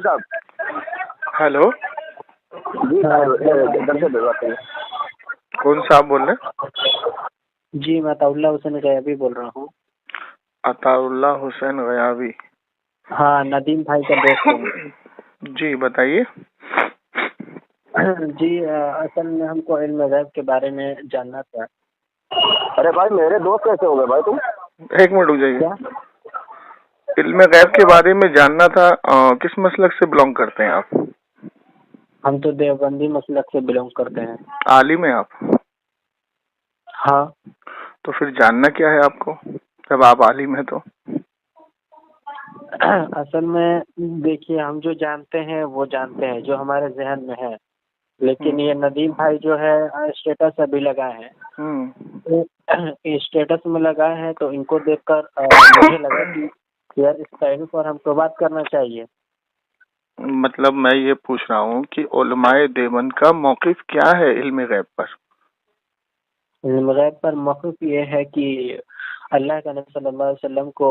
صاحب. ہیلو جی صاحب کون صاحب بول رہے ہیں؟ جی میں عطا اللہ حسین غیابی بول رہا ہوں. عطا اللہ حسین غیابی. ہاں ندیم بھائی کا دوست ہوں. جی بتائیے. جی اصل میں ہم کو علم غیب کے بارے میں جاننا تھا. ارے بھائی میرے دوست کیسے ہو گئے بھائی تم؟ ایک منٹ رک جائیے. کیا علم غیب کے بارے میں جاننا تھا. کس مسلک سے بلونگ کرتے ہیں آپ؟ ہم تو دیوبندی مسلک سے بلونگ کرتے ہیں. عالم ہیں آپ؟ ہاں. تو پھر جاننا کیا ہے آپ کو جب آپ عالم ہیں تو؟ اصل میں دیکھیے ہم جو جانتے ہیں وہ جانتے ہیں جو ہمارے ذہن میں ہے، لیکن یہ ندیم بھائی جو ہے اسٹیٹس ابھی لگائے ہیں، اسٹیٹس میں لگائے ہیں تو ان کو دیکھ کر مجھے لگا کہ یار اس پہلو پر ہم کو بات کرنا چاہیے. مطلب میں یہ پوچھ رہا ہوں کہ علماء دیوبند کا موقف کیا ہے علم غیب پر؟ علم غیب پر موقف یہ ہے کہ اللہ کا نبی صلی اللہ علیہ وسلم کو،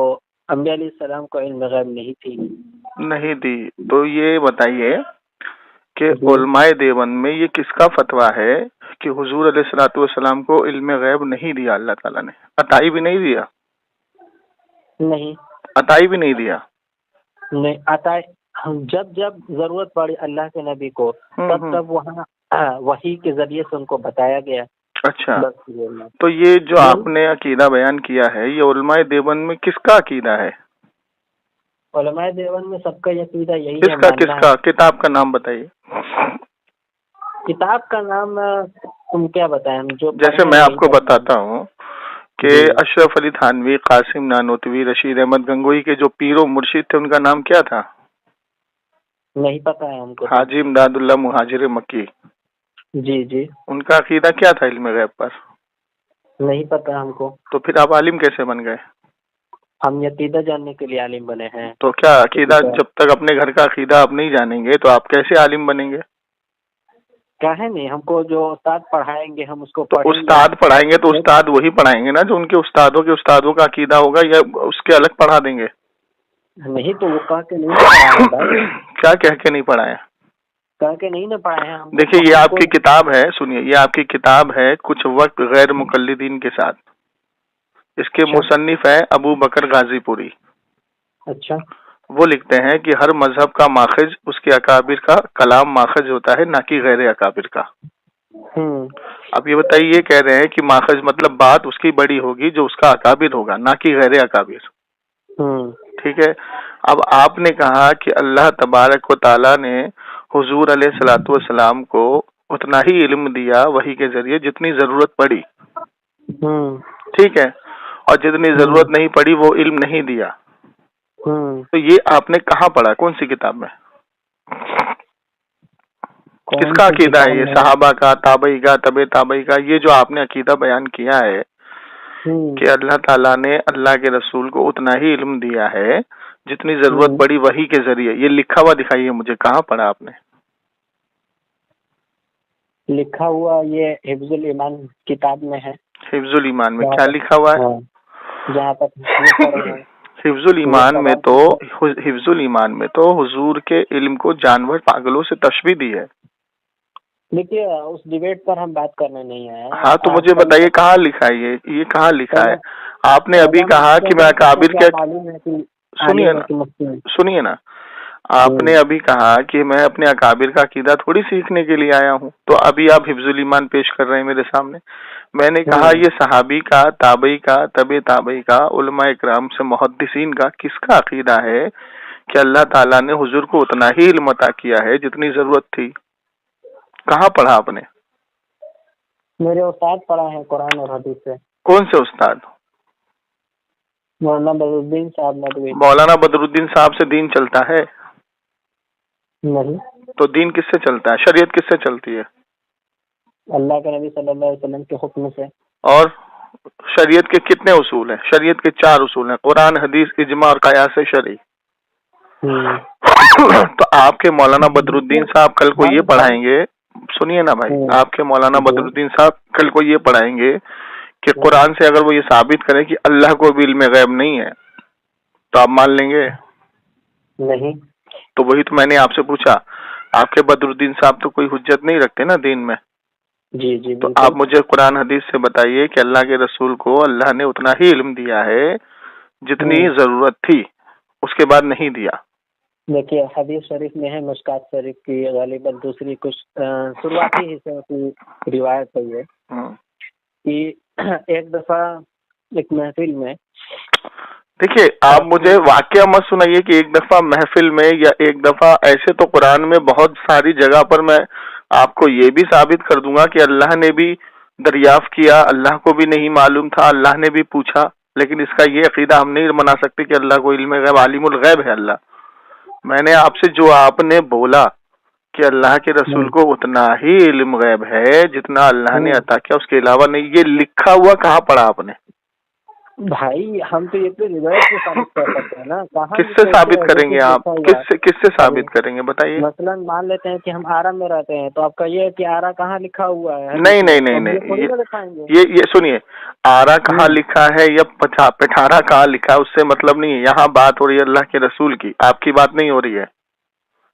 انبیاء علیہ السلام کو علم غیب نہیں دی. تو یہ بتائیے کہ علماء دیوبند میں یہ کس کا فتویٰ ہے کہ حضور علیہ الصلوۃ والسلام کو علم غیب نہیں دیا اللہ تعالیٰ نے؟ عطائی بھی نہیں دیا؟ نہیں عطائی بھی نہیں دیا. نہیں عطا جب ضرورت پڑی اللہ کے نبی کو تب وہاں وحی کے ذریعے سے ان کو بتایا گیا. اچھا تو یہ جو آپ نے عقیدہ بیان کیا ہے یہ علماء دیوبند میں کس کا عقیدہ ہے؟ علماء دیوبند میں سب کا عقیدہ یہی کس ہے. کا کتاب کا نام بتائیے. کتاب کا نام تم کیا بتائیں جو جیسے میں آپ کو بتاتا ہوں کہ اشرف علی تھانوی، قاسم نانوتوی، رشید احمد گنگوئی کے جو پیر و مرشد تھے ان کا نام کیا تھا؟ نہیں پتا ہے ہم کو. حاجی امداد اللہ مہاجر مکی. جی ان کا عقیدہ کیا تھا علم غیب پر؟ نہیں پتا ہم کو. تو پھر آپ عالم کیسے بن گئے؟ ہم عقیدہ جاننے کے لیے عالم بنے ہیں. تو کیا عقیدہ جب تک اپنے گھر کا عقیدہ آپ نہیں جانیں گے تو آپ کیسے عالم بنیں گے؟ کیا ہے نہیں ہم کو جو استاد پڑھائیں گے ہم اس کو تو استاد پڑھائیں گے تو استاد وہی پڑھائیں گے نا جو ان کے استادوں کا عقیدہ ہوگا، یا اس کے الگ پڑھا دیں گے؟ نہیں تو وہ کہہ کے نہیں پڑھائے. کیا کہہ کے نہیں پڑھائے؟ کہہ کے نہیں نہ پڑھائے ہیں. دیکھیے یہ آپ کی کتاب ہے، سنیے یہ آپ کی کتاب ہے کچھ وقت غیر مقلدین کے ساتھ. اس کے مصنف ہے ابو بکر غازی پوری. اچھا. وہ لکھتے ہیں کہ ہر مذہب کا ماخذ اس کے اکابر کا کلام ماخذ ہوتا ہے، نہ کہ غیر اکابر کا. اب یہ بتائیے، یہ کہہ رہے ہیں کہ ماخذ مطلب بات اس کی بڑی ہوگی جو اس کا اکابر ہوگا، نہ کہ غیر اکابر. ٹھیک ہے. اب آپ نے کہا کہ اللہ تبارک و تعالیٰ نے حضور علیہ الصلوۃ والسلام کو اتنا ہی علم دیا وحی کے ذریعے جتنی ضرورت پڑی. ٹھیک ہے. اور جتنی ضرورت نہیں پڑی وہ علم نہیں دیا. تو یہ آپ نے کہاں پڑھا؟ کون سی کتاب میں؟ کس کا عقیدہ ہے یہ؟ صحابہ کا، تابعی کا، تبع تابعی کا؟ یہ جو آپ نے عقیدہ بیان کیا ہے کہ اللہ تعالیٰ نے اللہ کے رسول کو اتنا ہی علم دیا ہے جتنی ضرورت پڑی وحی کے ذریعے، یہ لکھا ہوا دکھائیے مجھے، کہاں پڑھا آپ نے؟ لکھا ہوا یہ حفظ الایمان کتاب میں ہے. حفظ الایمان میں کیا لکھا ہوا ہے؟ جہاں تک حفظ الایمان میں تو حضور کے علم کو جانور پاگلوں سے تشبیہ دی ہے. دیکھیے اس ڈیبیٹ پر ہم بات کرنے نہیں آئے. ہاں تو مجھے بتائیے کہاں لکھا ہے یہ کہاں لکھا ہے؟ آپ نے ابھی کہا کہ میں اکابر کے، سنیے نا، آپ نے ابھی کہا کہ میں اپنے اکابر کا عقیدہ تھوڑی سیکھنے کے لیے آیا ہوں، تو ابھی آپ حفظ الایمان پیش کر رہے ہیں میرے سامنے. میں نے کہا یہ صحابی کا، تابعی کا، تبع تابعی کا، علماء اکرام سے محدثین کا کس کا عقیدہ ہے کہ اللہ تعالیٰ نے حضور کو اتنا ہی علم عطا کیا ہے جتنی ضرورت تھی؟ کہاں پڑھا آپ نے؟ میرے استاد پڑھا ہے قرآن اور حدیث سے. کون سے استاد؟ مولانا بدرالدین صاحب ندوی. مولانا بدرالدین صاحب سے دین چلتا ہے؟ نہیں. تو دین کس سے چلتا ہے؟ شریعت کس سے چلتی ہے؟ اللہ کے نبی صلی اللہ علیہ وسلم کے حکم سے. اور شریعت کے کتنے اصول ہیں؟ شریعت کے 4 اصول ہیں، قرآن، حدیث، اجماع اور قیاس شرعی. تو آپ کے مولانا بدرالدین صاحب کل کو یہ پڑھائیں گے، سنیے نا بھائی، آپ کے مولانا بدرالدین صاحب کل کو یہ پڑھائیں گے کہ قرآن سے اگر وہ یہ ثابت کریں کہ اللہ کو بھی علم غیب نہیں ہے تو آپ مان لیں گے؟ نہیں. تو وہی تو میں نے آپ سے پوچھا، آپ کے بدرالدین صاحب تو کوئی حجت نہیں رکھتے نا دین میں. جی جی تو آپ مجھے قرآن حدیث سے بتائیے کہ اللہ کے رسول کو اللہ نے اتنا ہی علم دیا ہے جتنی ضرورت تھی، اس کے بعد نہیں دیا. دیکھیے حدیث شریف میں ہے، مشکات شریف کی غالباً دوسری کچھ شروعاتی حصے کی روایت ہے یہ کہ ایک دفعہ ایک محفل میں، دیکھیے آپ مجھے واقعہ مت سنائیے کہ ایک دفعہ محفل میں یا ایک دفعہ، ایسے تو قرآن میں بہت ساری جگہ پر میں آپ کو یہ بھی ثابت کر دوں گا کہ اللہ نے بھی دریافت کیا، اللہ کو بھی نہیں معلوم تھا، اللہ نے بھی پوچھا. لیکن اس کا یہ عقیدہ ہم نہیں بنا سکتے کہ اللہ کو علم غیب، عالم الغیب ہے اللہ. میں نے آپ سے جو آپ نے بولا کہ اللہ کے رسول کو اتنا ہی علم غیب ہے جتنا اللہ نے عطا کیا، اس کے علاوہ نہیں. یہ لکھا ہوا کہاں پڑھا آپ نے؟ بھائی ہم تو یہ تو روایت سے ثابت کر سکتے ہیں نا. کس سے ثابت کریں گے آپ؟ کس سے ثابت کریں گے بتائیے؟ مثلا مان لیتے ہیں کہ ہم آرا میں رہتے ہیں، تو آپ کا یہ ہے کہ آرا کہاں لکھا ہوا ہے؟ نہیں، یہ سنیے، آرا کہاں لکھا ہے یا پٹھارا کہاں لکھا ہے اس سے مطلب نہیں ہے. یہاں بات ہو رہی ہے اللہ کے رسول کی، آپ کی بات نہیں ہو رہی ہے.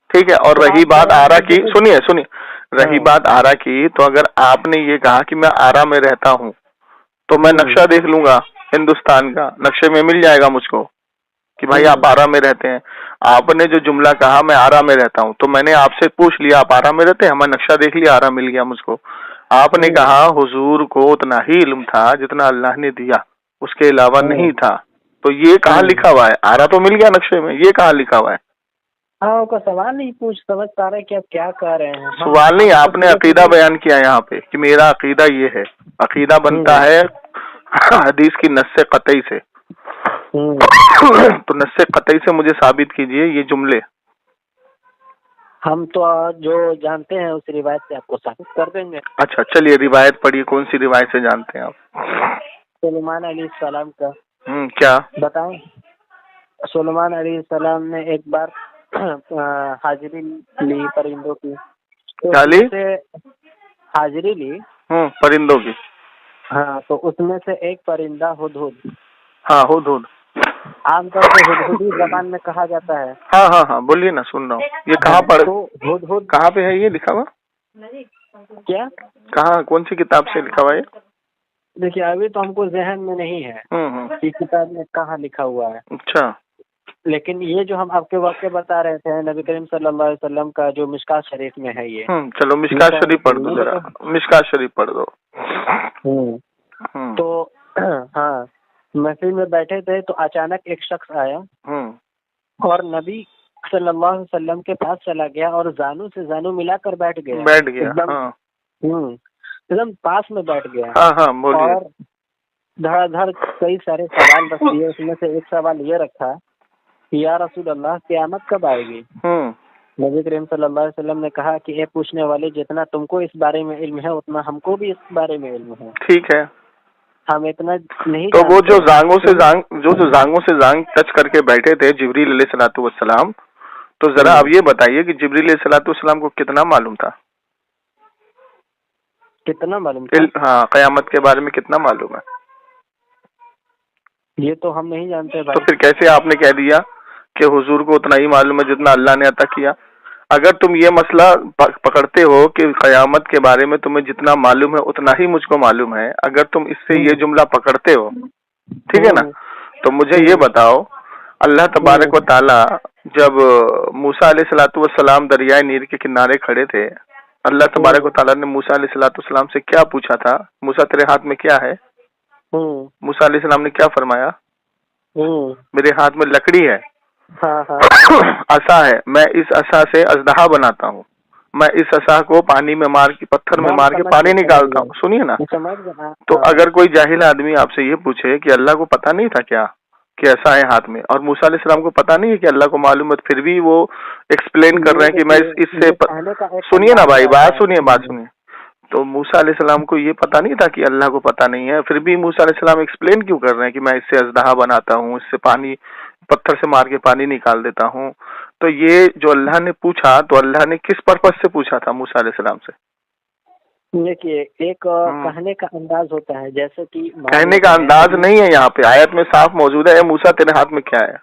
ٹھیک ہے. اور رہی بات آرا کی، سنیے رہی بات آرا کی، تو اگر آپ نے یہ کہا کہ میں آرا میں رہتا ہوں تو میں نقشہ دیکھ لوں گا ہندوستان کا، نقشے میں مل جائے گا مجھ کو کہ بھائی آپ آرا میں رہتے ہیں. آپ نے جو جملہ کہا میں آرا میں رہتا ہوں، تو میں نے آپ سے پوچھ لیا آپ آرا میں رہتے ہیں، میں نقشہ دیکھ لیا، آرا مل گیا مجھ کو. آپ نے کہا حضور کو اتنا ہی علم تھا جتنا اللہ نے دیا، اس کے علاوہ نہیں تھا. تو یہ کہاں لکھا ہوا ہے؟ آرا تو مل گیا نقشے میں، یہ کہاں لکھا ہوا ہے؟ ہاں کا سوال نہیں سمجھ پا رہے کہ آپ کیا کہہ رہے ہیں. سوال نہیں، آپ نے عقیدہ بیان کیا یہاں پہ کہ میرا عقیدہ یہ ہے. عقیدہ بنتا ہے حدیث کی نص قطعی سے. تو نص قطعی سے مجھے ثابت کیجئے یہ جملے. ہم تو جو جانتے ہیں اس روایت سے آپ کو ثابت کر دیں گے. اچھا چلیے روایت پڑھیے، کون سی روایت سے جانتے ہیں آپ؟ سلیمان علیہ السلام کا. کیا بتائیں؟ سلیمان علیہ السلام نے ایک بار حاضری لی پرندوں کی. حاضری لی پرندوں کی. ہاں تو اس میں سے ایک پرندہ ہدہد. ہاں ہدہد عام طور سے ہدہدی زبان میں کہا جاتا ہے. ہاں بولیے نا، سن رہا ہوں. یہ کہاں پر ہدہد کہاں پہ ہے یہ لکھا ہوا؟ کیا کہاں، کون سی کتاب سے لکھا ہوا ہے؟ دیکھیے ابھی تو ہم کو ذہن میں نہیں ہے کہ کتاب میں کہاں لکھا ہوا ہے. اچھا. لیکن یہ جو ہم آپ کے واقعے بتا رہے تھے نبی کریم صلی اللہ علیہ وسلم کا جو مشکات شریف میں ہے یہ. چلو مشکات شریف پڑھ دو ذرا، مشکات شریف پڑھ دو. تو ہاں محفل میں بیٹھے تھے تو اچانک ایک شخص آیا اور نبی صلی اللہ علیہ وسلم کے پاس چلا گیا اور زانو سے زانو ملا کر بیٹھ گیا ایک دم پاس میں بیٹھ گیا. اور دھڑ دھڑ کئی سارے سوال رکھ دیے. اس میں سے ایک سوال یہ رکھا کہ یا رسول اللہ قیامت کب آئے گی؟ نبی کریم صلی اللہ علیہ وسلم نے کہا کہ اے پوچھنے والے جتنا تم کو اس بارے میں علم ہے اتنا ہم کو بھی اس بارے میں علم ہے. ٹھیک ہے. ہم اتنا نہیں. تو وہ جو زانگوں سے زانگ ٹچ کر کے بیٹھے تھے جبریل علیہ الصلوۃ والسلام، تو ذرا اب یہ بتائیے کہ جبریل علیہ الصلوۃ والسلام کو کتنا معلوم تھا؟ کتنا معلوم تھا؟ ہاں قیامت کے بارے میں کتنا معلوم ہے؟ یہ تو ہم نہیں جانتے بھائی. تو پھر کیسے آپ نے کہہ دیا کہ حضور کو اتنا ہی معلوم ہے جتنا اللہ نے عطا کیا؟ اگر تم یہ مسئلہ پکڑتے ہو کہ قیامت کے بارے میں تمہیں جتنا معلوم ہے اتنا ہی مجھ کو معلوم ہے، اگر تم اس سے یہ جملہ پکڑتے ہو، ٹھیک ہے نا، تو مجھے یہ بتاؤ اللہ تبارک و تعالی جب موسیٰ علیہ الصلوۃ والسلام دریائے نیل کے کنارے کھڑے تھے، اللہ تبارک و تعالیٰ نے موسیٰ علیہ الصلوۃ والسلام سے کیا پوچھا تھا؟ موسیٰ تیرے ہاتھ میں کیا ہے؟ موسیٰ علیہ السلام نے کیا فرمایا؟ میرے ہاتھ میں لکڑی ہے، عصا ہے، میں اس عصا سے اژدہا بناتا ہوں، میں اس عصا کو پانی میں مار کے، پتھر میں مار کے پانی نکالتا ہوں. سنیے نا، تو اگر کوئی جاہل آدمی آپ سے یہ پوچھے کہ اللہ کو پتہ نہیں تھا کیا کہ ایسا ہے ہاتھ میں، اور موسیٰ علیہ السلام کو پتہ نہیں ہے کہ اللہ کو معلوم ہے، پھر بھی وہ ایکسپلین کر رہے ہیں کہ میں اس سے سنیے نا بھائی، بات سنیے. تو موسیٰ علیہ السلام کو یہ پتہ نہیں تھا کہ اللہ کو پتہ نہیں ہے، پھر بھی موسیٰ علیہ السلام ایکسپلین کیوں کر رہے ہیں کہ میں اس سے اژدہا بناتا ہوں، اس سے پانی، پتھر سے مار کے پانی نکال دیتا ہوں. تو یہ جو اللہ نے پوچھا تو اللہ نے کس پرپس سے پوچھا تھا موسیٰ علیہ السلام سے؟ دیکھیے ایک کہنے کا انداز ہوتا ہے، جیسے کہ کہنے کا انداز نہیں ہے، یہاں پہ آیت میں صاف موجود ہے موسیٰ تیرے ہاتھ میں کیا ہے.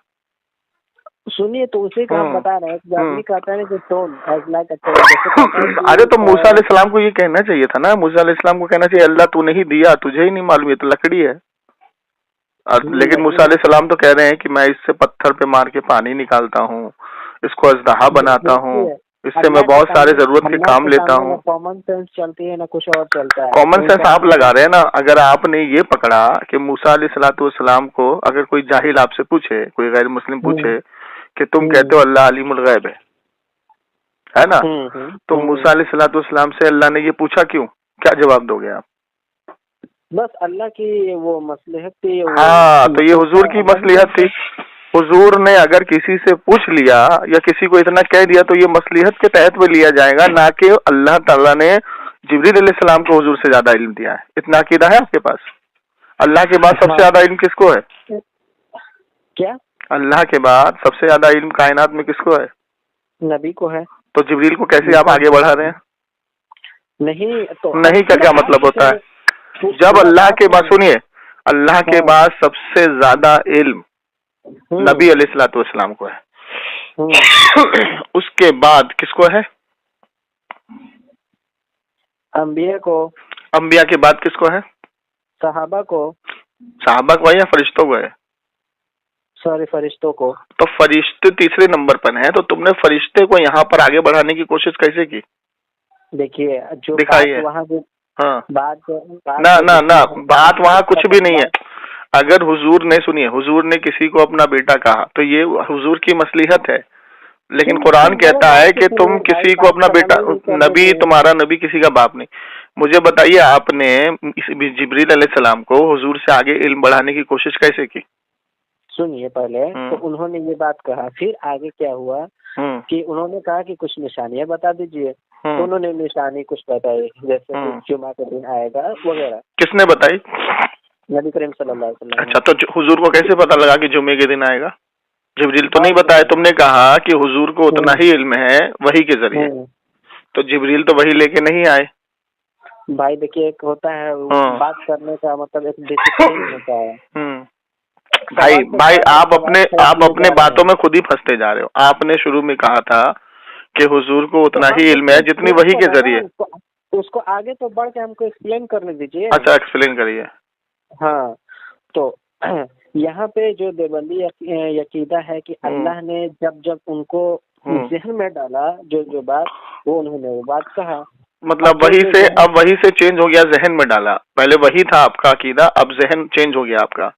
سنیے تو اسی کا ہم بتا رہے ہیں کہ آدمی کہتا ہے کہ ٹون ایز لائک ارے تو موسیٰ علیہ السلام کو یہ کہنا چاہیے تھا نا، موسیٰ علیہ السلام کو کہنا چاہیے اللہ تو نہیں دیا، تجھے ہی نہیں معلوم، یہ تو لکڑی ہے. لیکن موسیٰ علیہ السلام تو کہہ رہے ہیں کہ میں اس سے پتھر پہ مار کے پانی نکالتا ہوں، اس کو اژدہا بناتا ہوں، اس سے میں بہت سارے ضرورت کے کام لیتا ہوں. کامن سینس چلتی ہے نہ کچھ اور چلتا ہے. کامن سینس آپ لگا رہے ہیں نا. اگر آپ نے یہ پکڑا کہ موسیٰ علیہ السلام کو اگر کوئی جاہل آپ سے پوچھے، کوئی غیر مسلم پوچھے کہ تم کہتے ہو اللہ عالم الغیب ہے نا، تو موسیٰ علیہ السلام سے اللہ نے یہ پوچھا کیوں؟ کیا جواب دو گے آپ؟ بس اللہ کی وہ مصلحت تھی. ہاں تو یہ حضور کی مصلحت تھی. حضور نے اگر کسی سے پوچھ لیا یا کسی کو اتنا کہہ دیا تو یہ مصلحت کے تحت میں لیا جائے گا، نہ کہ اللہ تعالیٰ نے جبریل علیہ السلام کو حضور سے زیادہ علم دیا ہے. اتنا عقیدہ ہے آپ کے پاس؟ اللہ کے بعد سب سے زیادہ علم کس کو ہے؟ کیا اللہ کے بعد سب سے زیادہ علم کائنات میں کس کو ہے؟ نبی کو ہے. تو جبریل کو کیسے آپ آگے بڑھا رہے ہیں؟ نہیں کا کیا مطلب ہوتا ہے؟ جب اللہ کے بعد سنیے، اللہ کے بعد سب سے زیادہ علم نبی علیہ الصلوۃ والسلام کو ہے. اس کے بعد کس کو ہے؟ انبیاء کو. انبیاء کے بعد کس کو ہے؟ صحابہ کو. صحابہ کو ہے یا فرشتوں کو ہے؟ سوری فرشتوں کو. تو فرشتے تیسرے نمبر پر ہیں، تو تم نے فرشتے کو یہاں پر آگے بڑھانے کی کوشش کیسے کی؟ دیکھیے جو دکھائیے. وہاں ہاں نہ بات وہاں کچھ بھی نہیں ہے. اگر حضور نے سنیے، حضور نے کسی کو اپنا بیٹا کہا تو یہ حضور کی مصلحت ہے، لیکن قرآن کہتا ہے کہ تم کسی کو اپنا بیٹا، نبی تمہارا نبی کسی کا باپ نہیں. مجھے بتائیے آپ نے جبریل علیہ السلام کو حضور سے آگے علم بڑھانے کی کوشش کیسے کی؟ سنیے پہلے تو انہوں نے یہ بات کہا، پھر آگے کیا ہوا کہ انہوں نے کہا کہ کچھ نشانیاں بتا دیجئے. تو انہوں نے نشانی کچھ بتائی، جیسے جمعہ کا دن آئے گا وغیرہ. کس نے بتائی؟ نبی کریم صلی اللہ علیہ وسلم. اچھا تو حضور کو کیسے پتا لگا کہ جمعے کے دن آئے گا؟ جبریل تو نہیں بتایا. تم نے کہا کہ حضور کو اتنا ہی علم ہے وحی کے ذریعے، تو جبریل تو وحی لے کے نہیں آئے. بھائی دیکھیے ایک ہوتا ہے بات کرنے کا مطلب ایک ڈسپلن ہوتا ہے. بھائی آپ اپنے باتوں میں خود ہی پھنستے جا رہے ہو. آپ نے شروع میں کہا تھا کہ حضور کو اتنا ہی علم ہے جتنی وحی کے ذریعے. اس کو آگے تو بڑھ کے ہم کو ایکسپلین کرنے دیجیے. اچھا ایکسپلین کریے. ہاں تو یہاں پہ جو دیوبندی عقیدہ ہے کہ اللہ نے جب ان کو ذہن میں ڈالا جو بات وہ انہوں نے وہ بات کہا. مطلب وہی سے چینج ہو گیا، ذہن میں ڈالا. پہلے وہی تھا آپ کا عقیدہ، اب ذہن چینج ہو گیا آپ کا،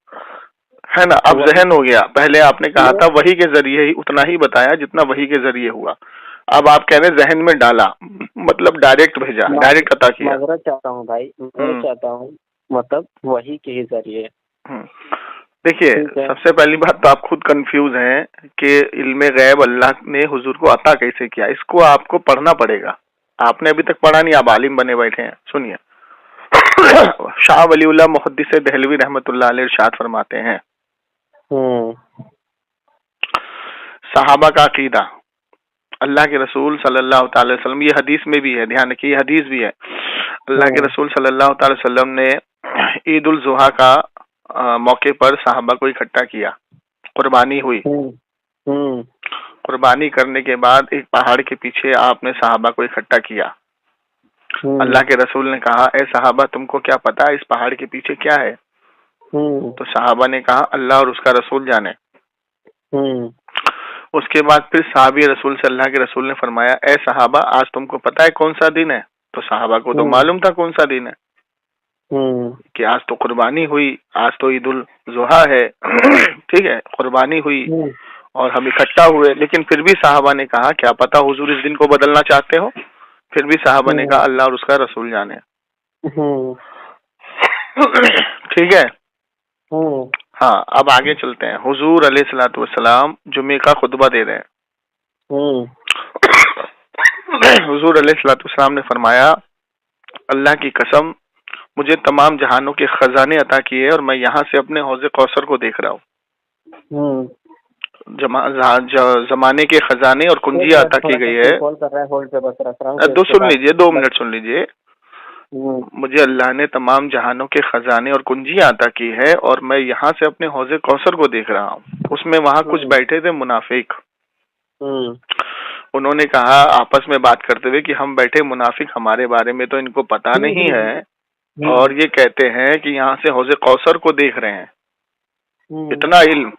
ہے نا؟ اب ذہن ہو گیا. پہلے آپ نے کہا تھا وحی کے ذریعے ہی اتنا ہی بتایا جتنا وحی کے ذریعے ہوا. اب آپ کہہ رہے ذہن میں ڈالا، مطلب ڈائریکٹ بھیجا، ڈائریکٹ عطا کیا. معذرت چاہتا ہوں بھائی، چاہتا ہوں مطلب وحی کے ہی ذریعے. دیکھیے سب سے پہلی بات تو آپ خود کنفیوز ہیں کہ علم غیب اللہ نے حضور کو عطا کیسے کیا. اس کو آپ کو پڑھنا پڑے گا. آپ نے ابھی تک پڑھا نہیں، آپ عالم بنے بیٹھے ہیں. سنیے شاہ ولی اللہ محدث دہلوی رحمۃ اللہ علیہ ارشاد فرماتے ہیں صحابہ کا عقیدہ، اللہ کے رسول صلی اللہ تعالی وسلم، یہ حدیث میں بھی ہے، دھیان رکھیے یہ حدیث بھی ہے. اللہ کے رسول صلی اللہ تعالی وسلم نے عید الاضحیٰ کا موقع پر صحابہ کو اکٹھا کیا، قربانی ہوئی. قربانی کرنے کے بعد ایک پہاڑ کے پیچھے آپ نے صحابہ کو اکٹھا کیا. اللہ کے رسول نے کہا اے صحابہ تم کو کیا پتا اس پہاڑ کے پیچھے کیا ہے؟ تو صحابہ نے کہا اللہ اور اس کا رسول جانے. اس کے بعد پھر صحابی رسول سے اللہ کے رسول نے فرمایا اے صحابہ آج تم کو پتا ہے کون سا دن ہے؟ تو صحابہ کو تو معلوم تھا کون سا دن ہے، کہ آج تو قربانی ہوئی، آج تو عید الاضحیٰ ہے. ٹھیک ہے، قربانی ہوئی اور ہم اکٹھا ہوئے. لیکن پھر بھی صحابہ نے کہا کیا پتا حضور اس دن کو بدلنا چاہتے ہو؟ پھر بھی صحابہ نے کہا اللہ اور اس کا رسول جانے. ٹھیک ہے، ہاں اب آگے چلتے ہیں. حضور علیہ الصلوۃ والسلام جمعے کا خطبہ دے رہے ہیں. حضور علیہ الصلوۃ والسلام نے فرمایا اللہ کی قسم مجھے تمام جہانوں کے خزانے عطا کیے اور میں یہاں سے اپنے حوض کوثر کو دیکھ رہا ہوں. زمانے کے خزانے اور کنجیاں عطا کی گئی ہے. سن لیجئے 2 منٹ سن لیجئے. مجھے اللہ نے تمام جہانوں کے خزانے اور کنجیاں عطا کی ہے اور میں یہاں سے اپنے حوض کوثر کو دیکھ رہا ہوں. اس میں وہاں کچھ بیٹھے تھے منافق، انہوں نے کہا آپس میں بات کرتے ہوئے کہ ہم بیٹھے منافق ہمارے بارے میں تو ان کو پتا نہیں ہے اور یہ کہتے ہیں کہ یہاں سے حوض کوثر کو دیکھ رہے ہیں، اتنا علم۔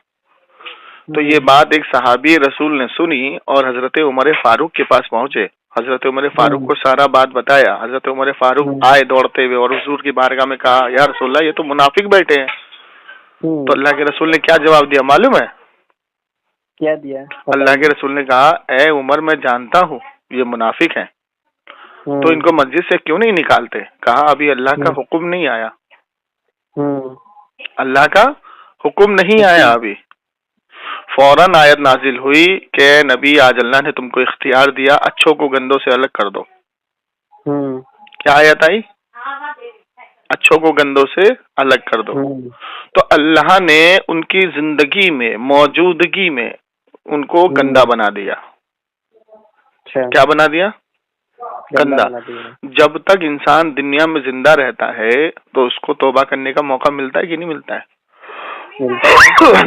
تو یہ بات ایک صحابی رسول نے سنی اور حضرت عمر فاروق کے پاس پہنچے، حضرت عمر فاروق کو سارا بات بتایا۔ حضرت عمر فاروق آئے دوڑتے ہوئے اور حضور کی بارگاہ میں کہا یا رسول اللہ یہ تو منافق بیٹھے ہیں۔ تو اللہ کے رسول نے کیا جواب دیا معلوم ہے؟ کیا دیا؟ اللہ کے رسول نے کہا اے عمر میں جانتا ہوں یہ منافق ہیں، تو ان کو مسجد سے کیوں نہیں نکالتے؟ کہا ابھی اللہ کا حکم نہیں آیا، اللہ کا حکم نہیں آیا ابھی۔ فوراً آیت نازل ہوئی کہ نبی آج اللہ نے تم کو اختیار دیا اچھوں کو گندوں سے الگ کر دو۔ کیا آیت آئی؟ اچھوں کو گندوں سے الگ کر دو۔ تو اللہ نے ان کی زندگی میں موجودگی میں ان کو گندا بنا دیا۔ کیا بنا دیا؟ گندا۔ جب تک انسان دنیا میں زندہ رہتا ہے تو اس کو توبہ کرنے کا موقع ملتا ہے کہ نہیں ملتا ہے؟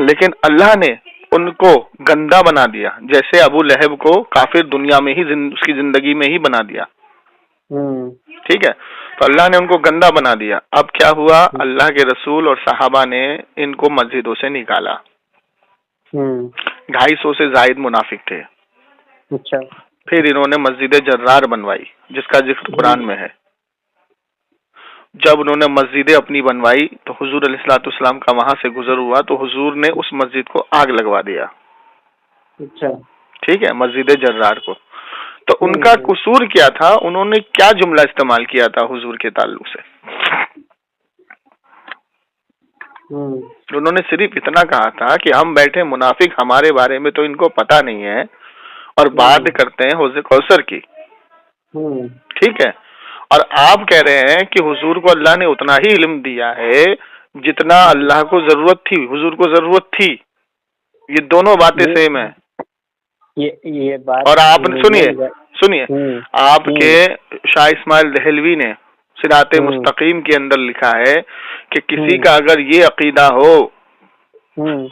لیکن اللہ نے ان کو گندا بنا دیا، جیسے ابو لہب کو کافر دنیا میں ہی اس کی زندگی میں ہی بنا دیا، ٹھیک ہے؟ تو اللہ نے ان کو گندا بنا دیا۔ اب کیا ہوا؟ اللہ کے رسول اور صحابہ نے ان کو مسجدوں سے نکالا۔ 250 سے زائد منافق تھے۔ اچھا۔ پھر انہوں نے مسجد جرار بنوائی جس کا ذکر قرآن میں ہے۔ جب انہوں نے مسجدیں اپنی بنوائی تو حضور علیہ الصلوۃ والسلام کا وہاں سے گزر ہوا تو حضور نے اس مسجد کو آگ لگوا دیا۔ اچھا، ٹھیک ہے، مسجد جرار کو۔ تو ان کا قصور کیا تھا؟ انہوں نے کیا جملہ استعمال کیا تھا حضور کے تعلق سے؟ انہوں نے صرف اتنا کہا تھا کہ ہم بیٹھے منافق ہمارے بارے میں تو ان کو پتا نہیں ہے اور بات کرتے ہیں حوض کوثر کی، ٹھیک ہے؟ اور آپ کہہ رہے ہیں کہ حضور کو اللہ نے اتنا ہی علم دیا ہے جتنا اللہ کو ضرورت تھی، حضور کو ضرورت تھی۔ یہ دونوں باتیں سیم ہیں۔ یہ بات، اور آپ نے سنیے آپ کے شاہ اسماعیل دہلوی نے صراط مستقیم کے اندر لکھا ہے کہ کسی کا اگر یہ عقیدہ ہو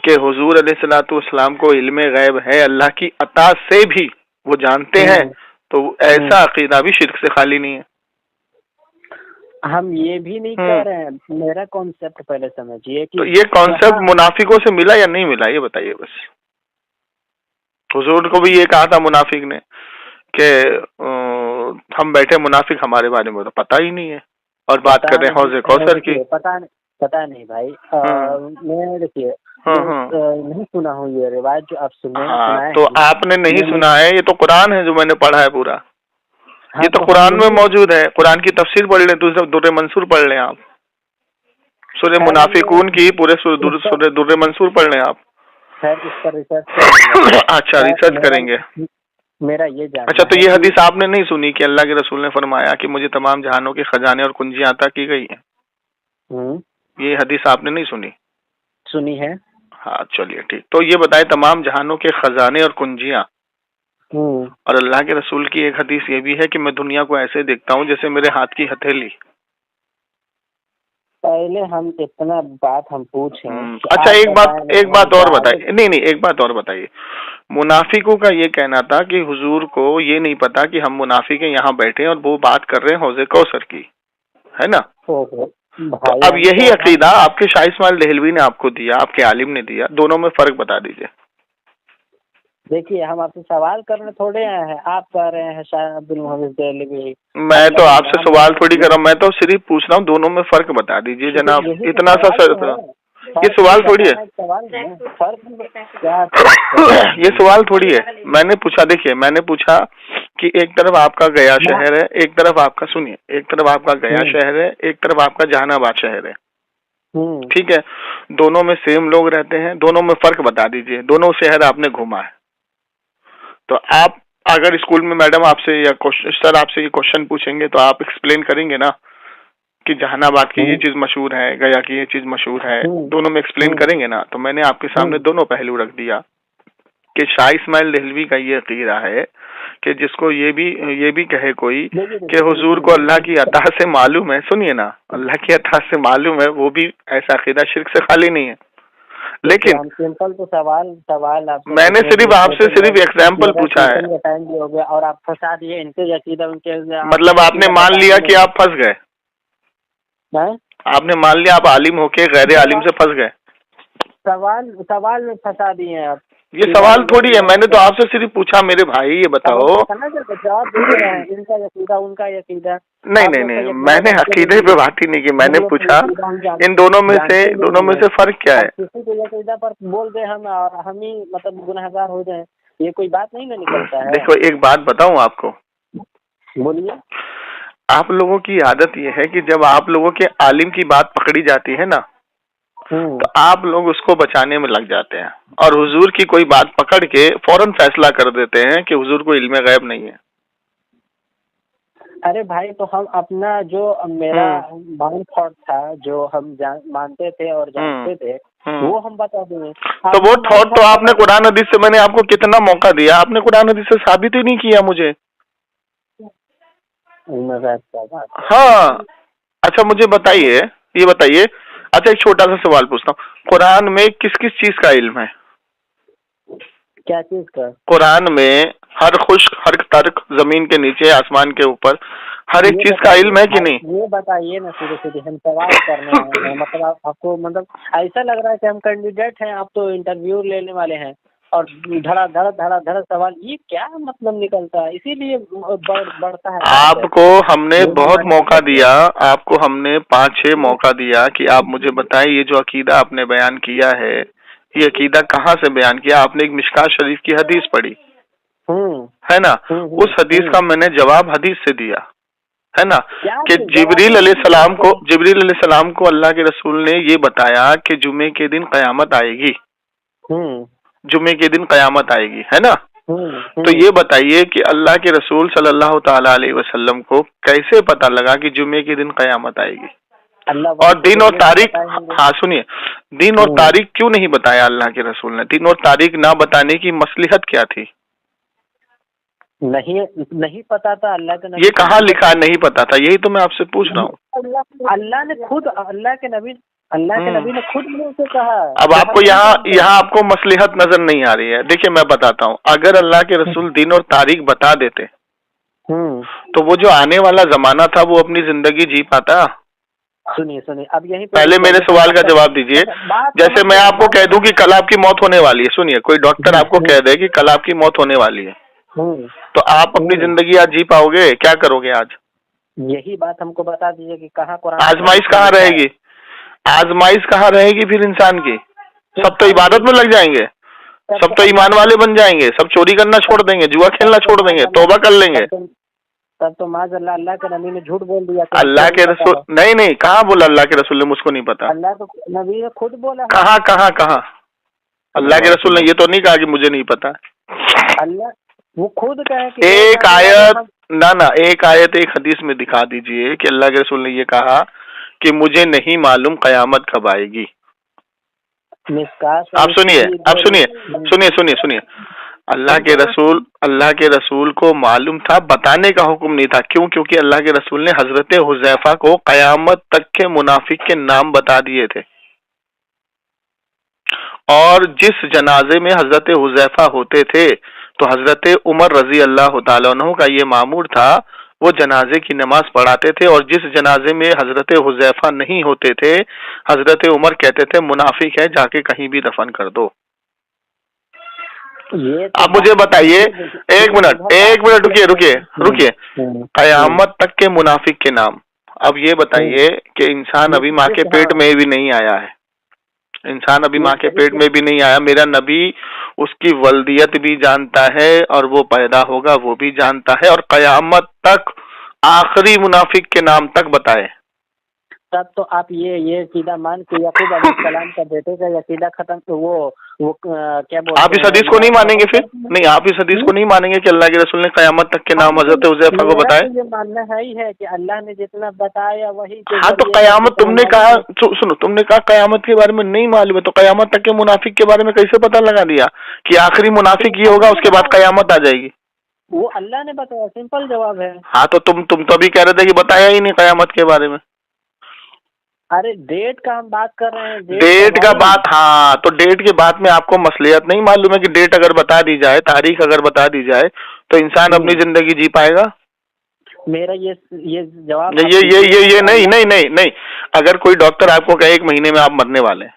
کہ حضور علیہ الصلوۃ والسلام کو علم غیب ہے، اللہ کی عطا سے بھی وہ جانتے ہیں، تو ایسا عقیدہ بھی شرک سے خالی نہیں ہے۔ ہم یہ بھی نہیں کہہ رہے ہیں، میرا کانسیپٹ پہلے سمجھیے کہ تو یہ کانسیپٹ منافقوں سے ملا یا نہیں ملا یہ بتائیے بس۔ حضور کو بھی یہ کہا تھا منافق نے کہ ہم بیٹھے منافق ہمارے بارے میں تو پتہ ہی نہیں ہے اور بات کر رہے ہیں حوض کوثر کی۔ پتہ نہیں بھائی، میں دیکھیے نہیں سنا ہوں یہ روایت جو آپ سنے۔ تو آپ نے نہیں سنا ہے، یہ تو قرآن ہے جو میں نے پڑھا ہے پورا، یہ تو قرآن میں موجود ہے۔ قرآن کی تفسیر پڑھ لیں، در منصور پڑھ لیں، آپ سورہ منافقون کی پورے سورہ در منصور پڑھ لیں آپ۔ اس پر ریسرچ اچھا، ریسرچ کریں گے۔ میرا یہ جاننا اچھا، تو یہ حدیث آپ نے نہیں سنی کہ اللہ کے رسول نے فرمایا کہ مجھے تمام جہانوں کے خزانے اور کنجیاں عطا کی گئی ہیں؟ یہ حدیث آپ نے نہیں سنی؟ سنی ہے۔ ہاں چلیے ٹھیک۔ تو یہ بتائیں تمام جہانوں کے خزانے اور کنجیاں، اور اللہ کے رسول کی ایک حدیث یہ بھی ہے کہ میں دنیا کو ایسے دیکھتا ہوں جیسے میرے ہاتھ کی ہتھیلی۔ پہلے ہم اتنا بات ہم پوچھیں۔ اچھا ایک بات اور بتائیے، نہیں ایک بات اور بتائیے، منافقوں کا یہ کہنا تھا کہ حضور کو یہ نہیں پتا کہ ہم منافق ہیں یہاں بیٹھے اور وہ بات کر رہے ہیں حوض کوثر کی، ہے نا؟ تو اب یہی عقیدہ آپ کے شاہ اسماعیل دہلوی نے آپ کو دیا، آپ کے عالم نے دیا، دونوں میں فرق بتا دیجئے۔ دیکھیے ہم آپ سے سوال کرنے تھوڑے آئے ہیں، آپ کہہ رہے ہیں شاہ عبد المحمد دہلوی۔ میں تو آپ سے سوال تھوڑی کر رہا ہوں، میں تو صرف پوچھ رہا ہوں دونوں میں فرق بتا دیجئے جناب، اتنا سا یہ سوال تھوڑی ہے، یہ سوال تھوڑی ہے۔ میں نے پوچھا، دیکھیے میں نے پوچھا کہ ایک طرف آپ کا گیا شہر ہے، ایک طرف آپ کا، سنیے، ایک طرف آپ کا گیا شہر ہے، ایک طرف آپ کا جہان آباد شہر ہے، ٹھیک ہے؟ دونوں میں سیم لوگ رہتے ہیں، دونوں میں فرق بتا دیجئے، دونوں شہر آپ نے گھوما ہے۔ تو آپ اگر اسکول میں میڈم آپ سے یا سر آپ سے یہ کوشچن پوچھیں گے تو آپ ایکسپلین کریں گے نا کہ جہان آباد کی یہ چیز مشہور ہے، گیا کی یہ چیز مشہور ہے، دونوں میں ایکسپلین کریں گے نا؟ تو میں نے آپ کے سامنے دونوں پہلو رکھ دیا کہ شاہ اسماعیل دہلوی کا یہ عقیدہ ہے کہ جس کو یہ بھی کہے کوئی کہ حضور کو اللہ کی عطا سے معلوم ہے، سنیے نا، اللہ کی عطا سے معلوم ہے، وہ بھی ایسا عقیدہ شرک سے خالی نہیں ہے۔ لیکن سمپل تو سوال آپ میں نے صرف آپ سے صرف ایگزامپل پوچھا ہے. ٹائم بھی ہو گیا اور آپ فسا دیے ان کے عقیدہ ان کے. مطلب آپ نے مان لیا کہ آپ پھنس گئے. آپ نے مان لیا آپ عالم ہو کے غیر عالم سے پھنس گئے. سوال میں پھنسا دیے ہیں آپ. یہ سوال تھوڑی ہے, میں نے تو آپ سے صرف پوچھا میرے بھائی یہ بتاؤ. جواب دے رہے ہیں ان کا عقیدہ ان کا عقیدہ. نہیں, میں نے عقیدے پہ بات ہی نہیں کی. میں نے پوچھا ان دونوں میں سے فرق کیا ہے. کسی کو عقیدہ پر بول دیں ہم اور ہم ہی مطلب گنہگار ہو جائیں, یہ کوئی بات نہیں نا نکلتا ہے. دیکھو ایک بات بتاؤں آپ کو. بولیے. آپ لوگوں کی عادت یہ ہے کہ جب آپ لوگوں کے عالم کی بات پکڑی جاتی ہے نا تو آپ لوگ اس کو بچانے میں لگ جاتے ہیں, اور حضور کی کوئی بات پکڑ کے فوراً فیصلہ کر دیتے ہیں کہ حضور کو علم غیب نہیں ہے. ارے بھائی تو ہم اپنا جو میرا مائنڈ تھاٹ تھا جو ہم مانتے تھے اور جانتے تھے وہ ہم بتا دیں گے. تو وہ تھاٹ تو آپ نے قرآن حدیث سے, میں نے آپ کو کتنا موقع دیا, آپ نے قرآن حدیث سے ثابت ہی نہیں کیا مجھے. ہاں اچھا مجھے بتائیے, یہ بتائیے. اچھا ایک چھوٹا سا سوال پوچھتا ہوں, قرآن میں کس کس چیز کا علم ہے؟ کیا چیز کا؟ قرآن میں ہر خشک ہر ترک, زمین کے نیچے آسمان کے اوپر, ہر ایک چیز کا علم ہے کہ نہیں؟ یہ بتائیے نا سیدھے ہم سوال کرنے ہیں. مطلب آپ کو مطلب ایسا لگ رہا ہے کہ ہم کینڈیڈیٹ ہیں, آپ تو انٹرویو لینے والے ہیں اور دھڑا دھڑا سوال, یہ کیا مطلب نکلتا ہے؟ اسی لیے بڑھتا ہے. آپ کو ہم نے بہت موقع دیا, آپ کو ہم نے 5-6 موقع دیا کہ آپ مجھے بتائیں یہ جو عقیدہ آپ نے بیان کیا ہے یہ عقیدہ کہاں سے بیان کیا. آپ نے ایک مشکات شریف کی حدیث پڑھی ہے نا, اس حدیث کا میں نے جواب حدیث سے دیا ہے نا کہ جبریل علیہ السلام کو اللہ کے رسول نے یہ بتایا کہ جمعے کے دن قیامت آئے گی, جمعے کے دن قیامت آئے گی ہے نا. تو یہ بتائیے کہ اللہ کے رسول صلی اللہ تعالی علیہ وسلم کو کیسے پتہ لگا کہ جمعے کے دن قیامت آئے گی, اور دن اور تاریخ, ہاں سنیے, دن اور تاریخ کیوں نہیں بتایا اللہ کے رسول نے؟ دن اور تاریخ نہ بتانے کی مصلحت کیا تھی؟ نہیں پتا تھا اللہ کے نبی. یہ کہاں لکھا نہیں پتا تھا؟ یہی تو میں آپ سے پوچھ رہا ہوں. اللہ نے خود اللہ کے نبی نے خود منہ سے کہا. اب آپ کو یہاں آپ کو مصلحت نظر نہیں آ رہی ہے. دیکھیے میں بتاتا ہوں, اگر اللہ کے رسول دن اور تاریخ بتا دیتے تو وہ جو آنے والا زمانہ تھا وہ اپنی زندگی جی پاتا؟ سنیے اب یہی پہلے میرے سوال کا جواب دیجئے. جیسے میں آپ کو کہہ دوں کہ کل آپ کی موت ہونے والی ہے, سنیے, کوئی ڈاکٹر آپ کو کہہ دے کہ کل آپ کی موت ہونے والی ہے, تو آپ اپنی زندگی آج جی پاؤ گے؟ کیا کرو گے آج؟ یہی بات ہم کو بتا دیجیے کہ کہاں قرآن آزمائش کہاں رہے گی؟ آزمائش کہاں رہے گی پھر انسان کی؟ سب تو عبادت میں لگ جائیں گے, سب تو ایمان والے بن جائیں گے, سب چوری کرنا چھوڑ دیں گے, جوا کھیلنا چھوڑ دیں گے, توبہ کر لیں گے. تب تو معاذ اللہ کے نبی نے جھوٹ بول دیا. اللہ کے رسول نہیں کہاں بولا اللہ کے رسول نے مجھ کو نہیں پتا؟ اللہ کے نبی نے خود بولا. کہاں اللہ کے رسول نے یہ تو نہیں کہا کہ مجھے نہیں پتا. اللہ وہ خود کہے کہ ایک آیت ایک آیت ایک حدیث میں دکھا دیجئے کہ اللہ کے رسول نے یہ کہا کہ مجھے نہیں معلوم قیامت کب آئے گی. آپ سنیے اللہ کے رسول کو معلوم تھا, بتانے کا حکم نہیں تھا. کیوں؟ کیونکہ اللہ کے رسول نے حضرت حذیفہ کو قیامت تک کے منافق کے نام بتا دیے تھے, اور جس جنازے میں حضرت حذیفہ ہوتے تھے تو حضرت عمر رضی اللہ تعالیٰ عنہ کا یہ مامور تھا, وہ جنازے کی نماز پڑھاتے تھے, اور جس جنازے میں حضرت حذیفہ نہیں ہوتے تھے حضرت عمر کہتے تھے منافق ہے, جا کے کہیں بھی دفن کر دو. اب مجھے بتائیے, ایک منٹ رکیے, قیامت تک کے منافق کے نام. اب یہ بتائیے کہ انسان ابھی ماں کے پیٹ میں بھی نہیں آیا ہے, میرا نبی اس کی ولدیت بھی جانتا ہے اور وہ پیدا ہوگا وہ بھی جانتا ہے, اور قیامت تک آخری منافق کے نام تک بتائے. تب تو آپ یہ عقیدہ مان کے یعقوب علیہ السلام کا بیٹے کا عقیدہ ختم, وہ کیا بولتے ہیں, آپ اس حدیث کو نہیں مانیں گے پھر؟ نہیں, آپ اس حدیث کو نہیں مانیں گے کہ اللہ کے رسول نے قیامت تک کے نام حضرت حذیفہ کو بتائے؟ یہ ماننا ہے کہ اللہ نے جتنا بتایا وہی. ہاں تو قیامت تم نے کہا, سنو, تم نے کہا قیامت کے بارے میں نہیں معلوم ہے, تو قیامت تک کے منافق کے بارے میں کیسے پتہ لگا دیا کہ آخری منافق یہ ہوگا اس کے بعد قیامت آ جائے گی؟ وہ اللہ نے بتایا, سمپل جواب ہے. ہاں تو تم تو ابھی کہہ رہے تھے کہ بتایا ہی نہیں قیامت کے بارے میں. ارے ڈیٹ کا ہم بات کر رہے ہیں، ڈیٹ کا بات، ہاں تو ڈیٹ کے بعد میں آپ کو مصلحت نہیں معلوم ہے کہ ڈیٹ اگر بتا دی جائے، تاریخ اگر بتا دی جائے تو انسان اپنی زندگی جی پائے گا؟ میرا یہ جواب یہ نہیں، اگر کوئی ڈاکٹر آپ کو کہے 1 مہینے میں آپ مرنے والے ہیں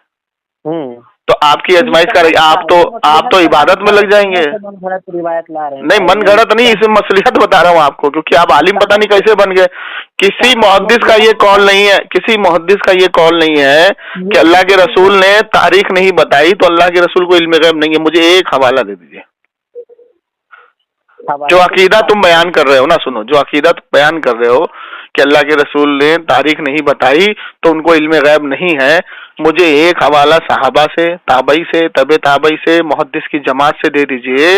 تو آپ کی ازمائش کر رہی، آپ تو عبادت میں لگ جائیں گے. من گھڑت روایت لا رہے ہیں. نہیں من گھڑت نہیں، اسے مصلحت بتا رہا ہوں آپ کو، کیونکہ آپ عالم پتہ نہیں کیسے بن گئے. کسی محدث کا یہ قول نہیں ہے، کسی محدث کا یہ قول نہیں ہے کہ اللہ کے رسول نے تاریخ نہیں بتائی تو اللہ کے رسول کو علم غیب نہیں ہے. مجھے ایک حوالہ دے دیجیے. جو عقیدہ تم بیان کر رہے ہو نا، سنو، جو عقیدہ تم بیان کر رہے ہو کہ اللہ کے رسول نے تاریخ نہیں بتائی تو ان کو علم غیب نہیں ہے، مجھے ایک حوالہ صحابہ سے، تابعی سے، تبع تابعی سے، محدث کی جماعت سے دے دیجئے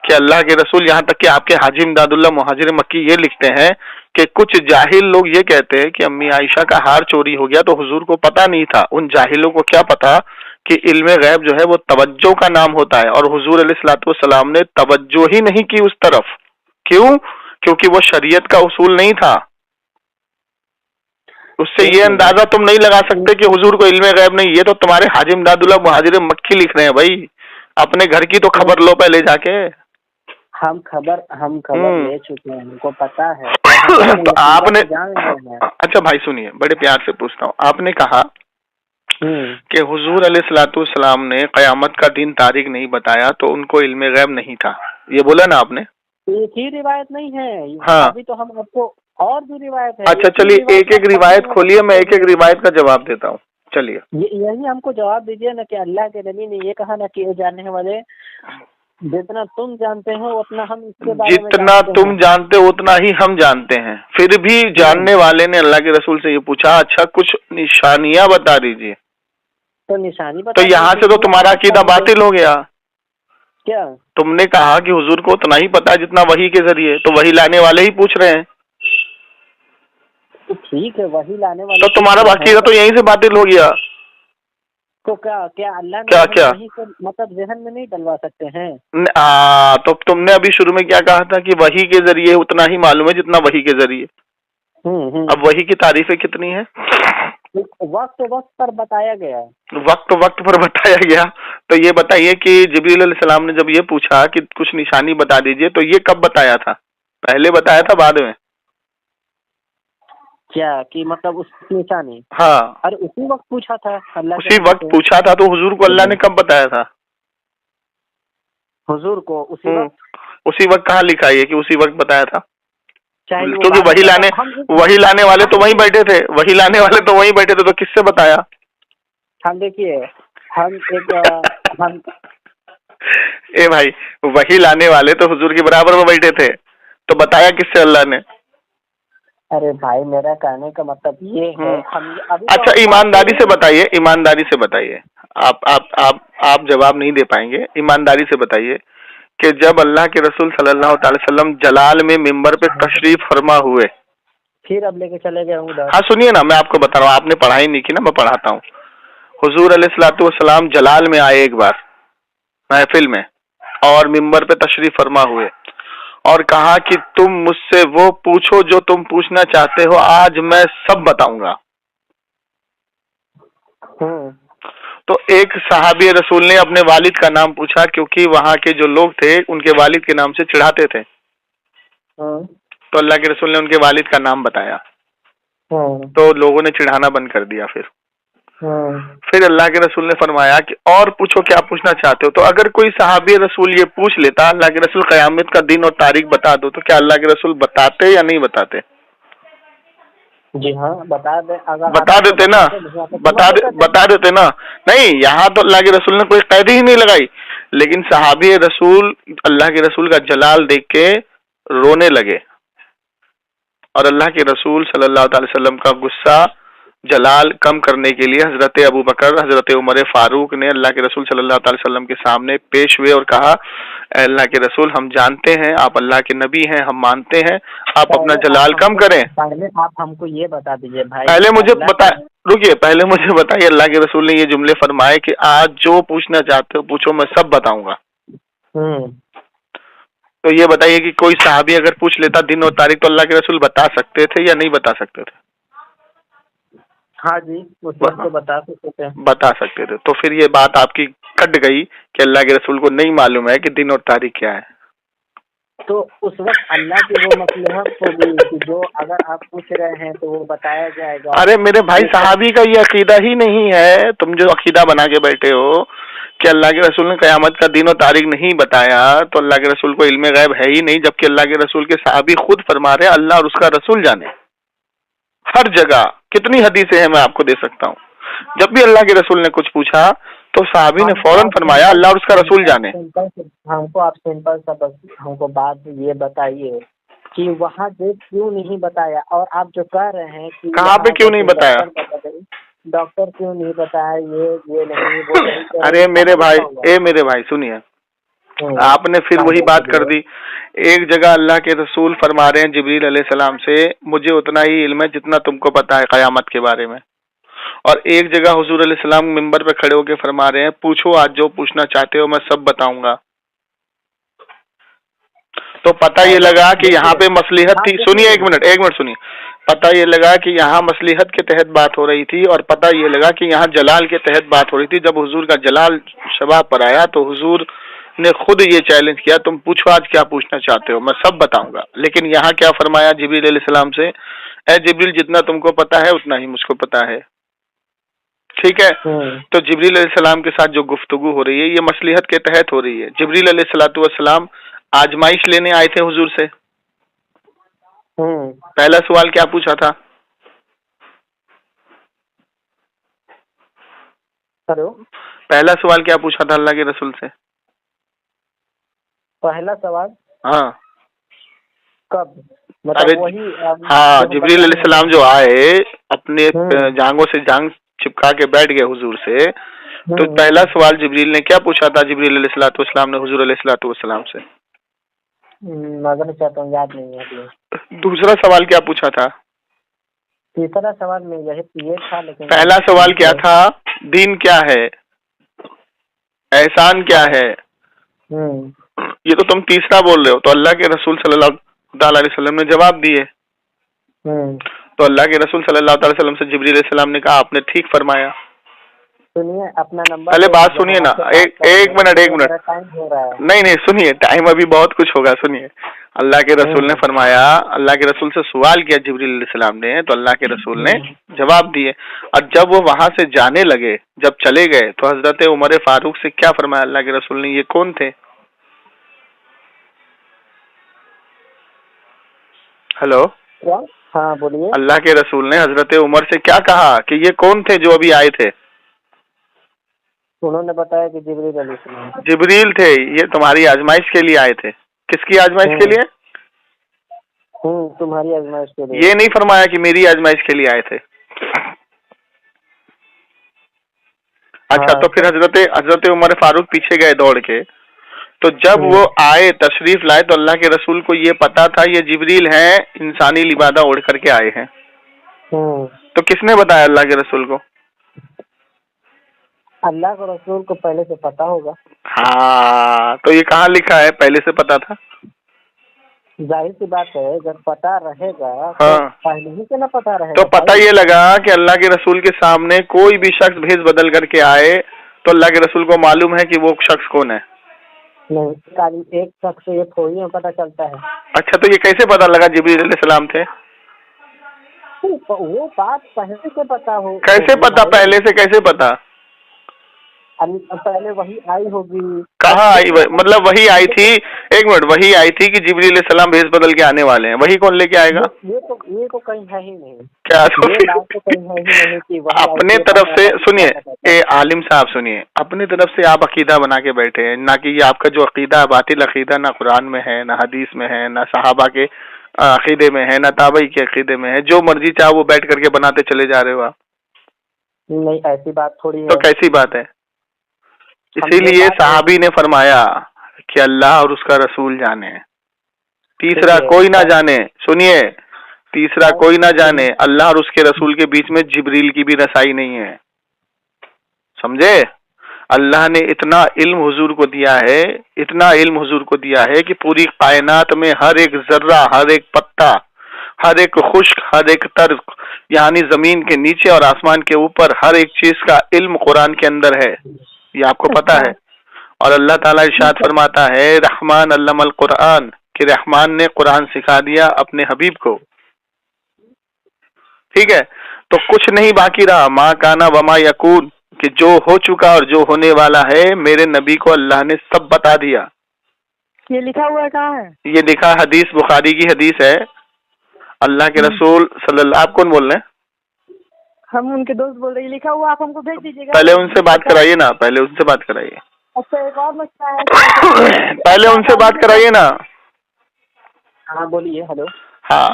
کہ اللہ کے رسول، یہاں تک کہ آپ کے حاجی امداد اللہ مہاجر مکی یہ لکھتے ہیں کہ کچھ جاہل لوگ یہ کہتے ہیں کہ امی عائشہ کا ہار چوری ہو گیا تو حضور کو پتہ نہیں تھا. ان جاہلوں کو کیا پتا کہ علم غیب جو ہے وہ توجہ کا نام ہوتا ہے، اور حضور علیہ الصلوۃ والسلام نے توجہ ہی نہیں کی اس طرف. کیوں؟ کیونکہ وہ شریعت کا اصول نہیں تھا. اس سے یہ اندازہ تم نہیں لگا سکتے کہ حضور کو علم غیب نہیں. یہ تو تمہارے حاجی امداد اللہ مہاجر مکی لکھ رہے ہیں. بھائی اپنے گھر کی تو خبر لو پہلے جا کے. ہم خبر لے چکے ہیں، ہم کو پتا ہے. تو آپ نے، اچھا بھائی سنیے، بڑے پیار سے پوچھتا ہوں، آپ نے کہا کہ حضور علیہ الصلوۃ والسلام نے قیامت کا دن تاریخ نہیں بتایا تو ان کو علم غیب نہیں تھا، یہ بولا نا آپ نے؟ ایک ہی روایت نہیں ہے. ہاں ابھی تو ہم آپ کو اور بھی روایت ہے. اچھا چلیے ایک ایک روایت کھولیے، میں ایک ایک روایت کا جواب دیتا ہوں. چلیے یہی ہم کو جواب دیجیے نا کہ اللہ کے نبی نے یہ کہا نا کہ جاننے والے جتنا تم جانتے ہو اتنا ہم اس کے بارے میں جتنا تم جانتے ہو اتنا ہی ہم جانتے ہیں. پھر بھی جاننے والے نے اللہ کے رسول سے یہ پوچھا اچھا کچھ نشانیاں بتا دیجیے. تو نشانی تو یہاں سے تو تمہارا عقیدہ باطل ہو گیا. کیا تم نے کہا کہ حضور کو اتنا ہی پتا جتنا وحی کے ذریعے، تو وحی لانے والے ہی پوچھ رہے ہیں. ٹھیک ہے وحی لانے والے، تو تمہارا عقیدہ تو یہیں سے باطل ہو گیا. تو کیا اللہ نے کیا مطلب ذہن میں نہیں ڈلوا سکتے ہیں؟ تو تم نے ابھی شروع میں کیا کہا تھا کہ وحی کے ذریعے اتنا ہی معلوم ہے جتنا وحی کے ذریعے. اب وحی کی تعریفیں کتنی ہیں؟ وقت پر بتایا گیا. وقت پر بتایا گیا. تو یہ بتائیے کہ جبریل علیہ السلام نے جب یہ پوچھا کہ کچھ نشانی بتا دیجئے تو یہ کب بتایا تھا؟ پہلے بتایا تھا بعد میں؟ کیا کہ مطلب اس کی نشانی؟ ہاں ارے اسی وقت پوچھا تھا اللہ، اسی وقت پوچھا تھا. تو حضور کو اللہ نے کب بتایا تھا؟ حضور کو اسی وقت کہاں لکھا ہے کہ اسی وقت بتایا تھا؟ کیونکہ وہی لانے والے تو وہیں بیٹھے تھے، وہی لانے والے تو وہیں بیٹھے تھے، تو کس سے بتایا؟ ہم دیکھیے اے بھائی وہی لانے والے تو حضور کے برابر میں بیٹھے تھے، تو بتایا کس سے اللہ نے؟ ارے بھائی میرا کہنے کا مطلب یہ ہے اچھا ایمانداری سے بتائیے، ایمانداری سے بتائیے. آپ جواب نہیں دے پائیں گے. ایمانداری سے بتائیے کہ جب اللہ کے رسول صلی اللہ تعالی وسلم جلال میں ممبر پہ تشریف فرما ہوئے، پھر اب لے کے چلے گئے ہوں. ہاں سنیے نا، میں آپ کو بتا رہا ہوں، آپ نے پڑھائی نہیں کی نا، میں پڑھاتا ہوں. حضور علیہ الصلوۃ والسلام جلال میں آئے ایک بار محفل میں، اور ممبر پہ تشریف فرما ہوئے اور کہا کہ تم مجھ سے وہ پوچھو جو تم پوچھنا چاہتے ہو، آج میں سب بتاؤں گا. تو ایک صحابی رسول نے اپنے والد کا نام پوچھا، کیونکہ وہاں کے جو لوگ تھے ان کے والد کے نام سے چڑھاتے تھے. تو اللہ کے رسول نے ان کے والد کا نام بتایا، تو لوگوں نے چڑھانا بند کر دیا. پھر اللہ کے رسول نے فرمایا کہ اور پوچھو کیا پوچھنا چاہتے ہو. تو اگر کوئی صحابی رسول یہ پوچھ لیتا اللہ کے رسول قیامت کا دن اور تاریخ بتا دو، تو کیا اللہ کے رسول بتاتے یا نہیں بتاتے؟ جی ہاں بتا دیتے نا، بتا دیتے نا. نہیں، یہاں تو اللہ کے رسول نے کوئی قید ہی نہیں لگائی، لیکن صحابی رسول اللہ کے رسول کا جلال دیکھ کے رونے لگے، اور اللہ کے رسول صلی اللہ تعالی وسلم کا غصہ جلال کم کرنے کے لیے حضرت ابو بکر، حضرت عمر فاروق نے اللہ کے رسول صلی اللہ تعالی وسلم کے سامنے پیش ہوئے اور کہا اے اللہ کے رسول، ہم جانتے ہیں آپ اللہ کے نبی ہیں، ہم مانتے ہیں، آپ اپنا جلال کم کریں. پہلے آپ ہم کو یہ بتا دیجیے بھائی، پہلے مجھے بتائیے اللہ کے رسول نے یہ جملے فرمائے کہ آج جو پوچھنا چاہتے ہو پوچھو، میں سب بتاؤں گا. تو یہ بتائیے کہ کوئی صحابی اگر پوچھ لیتا دن اور تاریخ تو اللہ کے رسول بتا سکتے تھے یا نہیں بتا سکتے تھے؟ ہاں جی اس وقت تو بتا سکتے تھے. تو پھر یہ بات آپ کی کٹ گئی کہ اللہ کے رسول کو نہیں معلوم ہے کہ دن اور تاریخ کیا ہے. تو اس وقت اللہ کی وہ مصلحت ہوگی کہ جو اگر آپ پوچھ رہے ہیں تو وہ بتایا جائے گا. ارے میرے بھائی صحابی کا یہ عقیدہ ہی نہیں ہے. تم جو عقیدہ بنا کے بیٹھے ہو کہ اللہ کے رسول نے قیامت کا دن و تاریخ نہیں بتایا تو اللہ کے رسول کو علم غیب ہے ہی نہیں، جبکہ اللہ کے رسول کے صحابی خود فرما رہے ہیں اللہ اور اس کا رسول جانے. ہر جگہ کتنی حدیثیں ہیں میں آپ کو دے سکتا ہوں. جب بھی اللہ کے رسول نے کچھ پوچھا تو صحابی نے فوراً فرمایا اللہ اور اس کا رسول جانے. ہم کو آپ سمپل سا ہم کو بات یہ بتائیے کہ وہاں ڈیٹ کیوں نہیں بتایا، اور آپ جو کہہ رہے ہیں کہ کہاں پہ کیوں نہیں بتایا، ڈاکٹر کیوں نہیں بتایا، یہ نہیں وہ نہیں. ارے میرے بھائی سنیے، آپ نے پھر وہی بات کر دی. ایک جگہ اللہ کے رسول فرما رہے ہیں جبریل علیہ السلام سے مجھے اتنا ہی علم ہے جتنا تم کو پتا ہے قیامت کے بارے میں، اور ایک جگہ حضور علیہ السلام ممبر پہ کھڑے ہو کے فرما رہے ہیں پوچھو آج جو پوچھنا چاہتے ہو میں سب بتاؤں گا. تو پتہ یہ لگا کہ یہاں پہ مصلحت تھی. سنیے ایک منٹ سنیے. پتہ یہ لگا کہ یہاں مصلحت کے تحت بات ہو رہی تھی، اور پتہ یہ لگا کہ یہاں جلال کے تحت بات ہو رہی تھی. جب حضور کا جلال شباب پر آیا تو حضور نے خود یہ چیلنج کیا تم پوچھو آج کیا پوچھنا چاہتے ہو میں سب بتاؤں گا. لیکن یہاں کیا فرمایا جبریل علیہ السلام سے، اے جبریل جتنا تم کو پتا ہے اتنا ہی مجھ کو پتا ہے. ٹھیک ہے. تو جبریل علیہ السلام کے ساتھ جو گفتگو ہو رہی ہے یہ مصلحت کے تحت ہو رہی ہے. جبریل علیہ الصلوۃ والسلام آزمائش لینے آئے تھے حضور سے. پہلا سوال کیا پوچھا تھا؟ پہلا سوال کیا پوچھا تھا اللہ کے رسول سے؟ پہلا سوال ہاں کب ہاں جبریل علیہ السلام جو آئے اپنے جانگوں سے جانگ چپکا کے بیٹھ گئے حضور سے، تو پہلا سوال جبریل نے کیا پوچھا تھا جبریل علیہ الصلوۃ والسلام نے حضور علیہ الصلوۃ والسلام سے؟ یاد نہیں ہے. دوسرا سوال کیا پوچھا تھا؟ تیسرا سوال میں یہ تھا، لیکن پہلا سوال کیا تھا؟ دین کیا ہے، احسان کیا ہے. یہ تو تم تیسرا بول رہے ہو. تو اللہ کے رسول صلی اللہ تعالی علیہ وسلم نے جواب دیے. تو اللہ کے رسول صلی اللہ تعالی وسلم سے جبریل علیہ السلام نے کہا آپ نے ٹھیک فرمایا. سنیے اپنا نمبر پہلے بات سنیے نا، ایک منٹ نہیں سنیے، ٹائم ابھی بہت کچھ ہوگا. سنیے اللہ کے رسول نے فرمایا، اللہ کے رسول سے سوال کیا جبریل علیہ السلام نے، تو اللہ کے رسول نے جواب دیے. اور جب وہ وہاں سے جانے لگے، جب چلے گئے تو حضرت عمر فاروق سے کیا فرمایا اللہ کے رسول نے؟ یہ کون تھے؟ ہلو ہاں بولیے. اللہ کے رسول نے حضرت عمر سے کیا کہا کہ یہ کون تھے جو ابھی آئے تھے؟ انہوں نے بتایا کہ جبریل علیہ السلام. جبریل تھے. یہ تمہاری آزمائش کے لیے آئے تھے. کس کی آزمائش کے لیے؟ تمہاری آزمائش کے لیے. یہ نہیں فرمایا کہ میری آزمائش کے لیے آئے تھے. اچھا تو پھر حضرت عمر فاروق پیچھے گئے دوڑ کے. تو جب وہ آئے تشریف لائے تو اللہ کے رسول کو یہ پتا تھا یہ جبریل ہیں، انسانی لبادہ اوڑھ کر کے آئے ہیں. تو کس نے بتایا اللہ کے رسول کو؟ اللہ کے رسول کو پہلے سے پتا ہوگا. ہاں تو یہ کہاں لکھا ہے پہلے سے پتا تھا؟ ظاہر سی بات ہے جب پتا رہے گا پہلے ہی سے نہ پتا رہے گا. تو پتا یہ لگا کہ اللہ کے رسول کے سامنے کوئی بھی شخص بھیس بدل کر کے آئے تو اللہ کے رسول کو معلوم ہے کہ وہ شخص کون ہے. نہیں، ایک شخص سے یہ تھوڑی میں پتا چلتا ہے. اچھا تو یہ کیسے پتا لگا جبریل علیہ السلام تھے؟ وہ بات پہلے سے پتا ہو. کیسے پتا؟ پہلے سے کیسے پتا؟ پہلے وہی آئی ہوگی. کہاں آئی؟ مطلب وہی آئی تھی. ایک منٹ، وہی آئی تھی کہ جبریل علیہ السلام بھیس بدل کے آنے والے ہیں. وہی کون لے کے آئے گا؟ یہ تو کہیں ہے ہی نہیں. کیا اپنے طرف سے سنیے، اے عالم صاحب سنیے، اپنی طرف سے آپ عقیدہ بنا کے بیٹھے ہیں، نہ کہ یہ آپ کا جو عقیدہ باطل عقیدہ نہ قرآن میں ہے، نہ حدیث میں ہے، نہ صحابہ کے عقیدے میں ہے، نہ تابعی کے عقیدے میں ہے. جو مرضی چاہو وہ بیٹھ کر کے بناتے چلے جا رہے ہو آپ. نہیں ایسی بات تھوڑی ہے. تو کیسی بات ہے؟ اسی لیے صحابی نے فرمایا کہ اللہ اور اس کا رسول جانے، تیسرا کوئی نہ جانے. سنیے، تیسرا کوئی نہ جانے. اللہ اور اس کے رسول کے بیچ میں جبریل کی بھی رسائی نہیں ہے. سمجھے؟ اللہ نے اتنا علم حضور کو دیا ہے، اتنا علم حضور کو دیا ہے کہ پوری کائنات میں ہر ایک ذرہ، ہر ایک پتا، ہر ایک خشک، ہر ایک تر یعنی زمین کے نیچے اور آسمان کے اوپر ہر ایک چیز کا علم قرآن کے اندر ہے، یہ آپ کو پتا ہے۔ اور اللہ تعالیٰ ارشاد فرماتا ہے رحمان علم القرآن، کہ رحمان نے قرآن سکھا دیا اپنے حبیب کو، ٹھیک ہے۔ تو کچھ نہیں باقی رہا، ما کانا وما یکون، کہ جو ہو چکا اور جو ہونے والا ہے میرے نبی کو اللہ نے سب بتا دیا۔ یہ لکھا ہوا ہے کہاں ہے؟ یہ لکھا حدیث، بخاری کی حدیث ہے، اللہ کے رسول صلی اللہ، آپ کون بول رہے ہیں؟ ہم ان کے دوست بول رہے ہیں، لکھا ہوا آپ ہم کو بھیج دیجیے گا۔ پہلے ان سے بات کرائیے نا، پہلے ان سے بات کرائیے۔ اچھا ایک اور مسئلہ ہے، پہلے ان سے بات کرائیے نا۔ ہاں بولیے، ہلو۔ ہاں،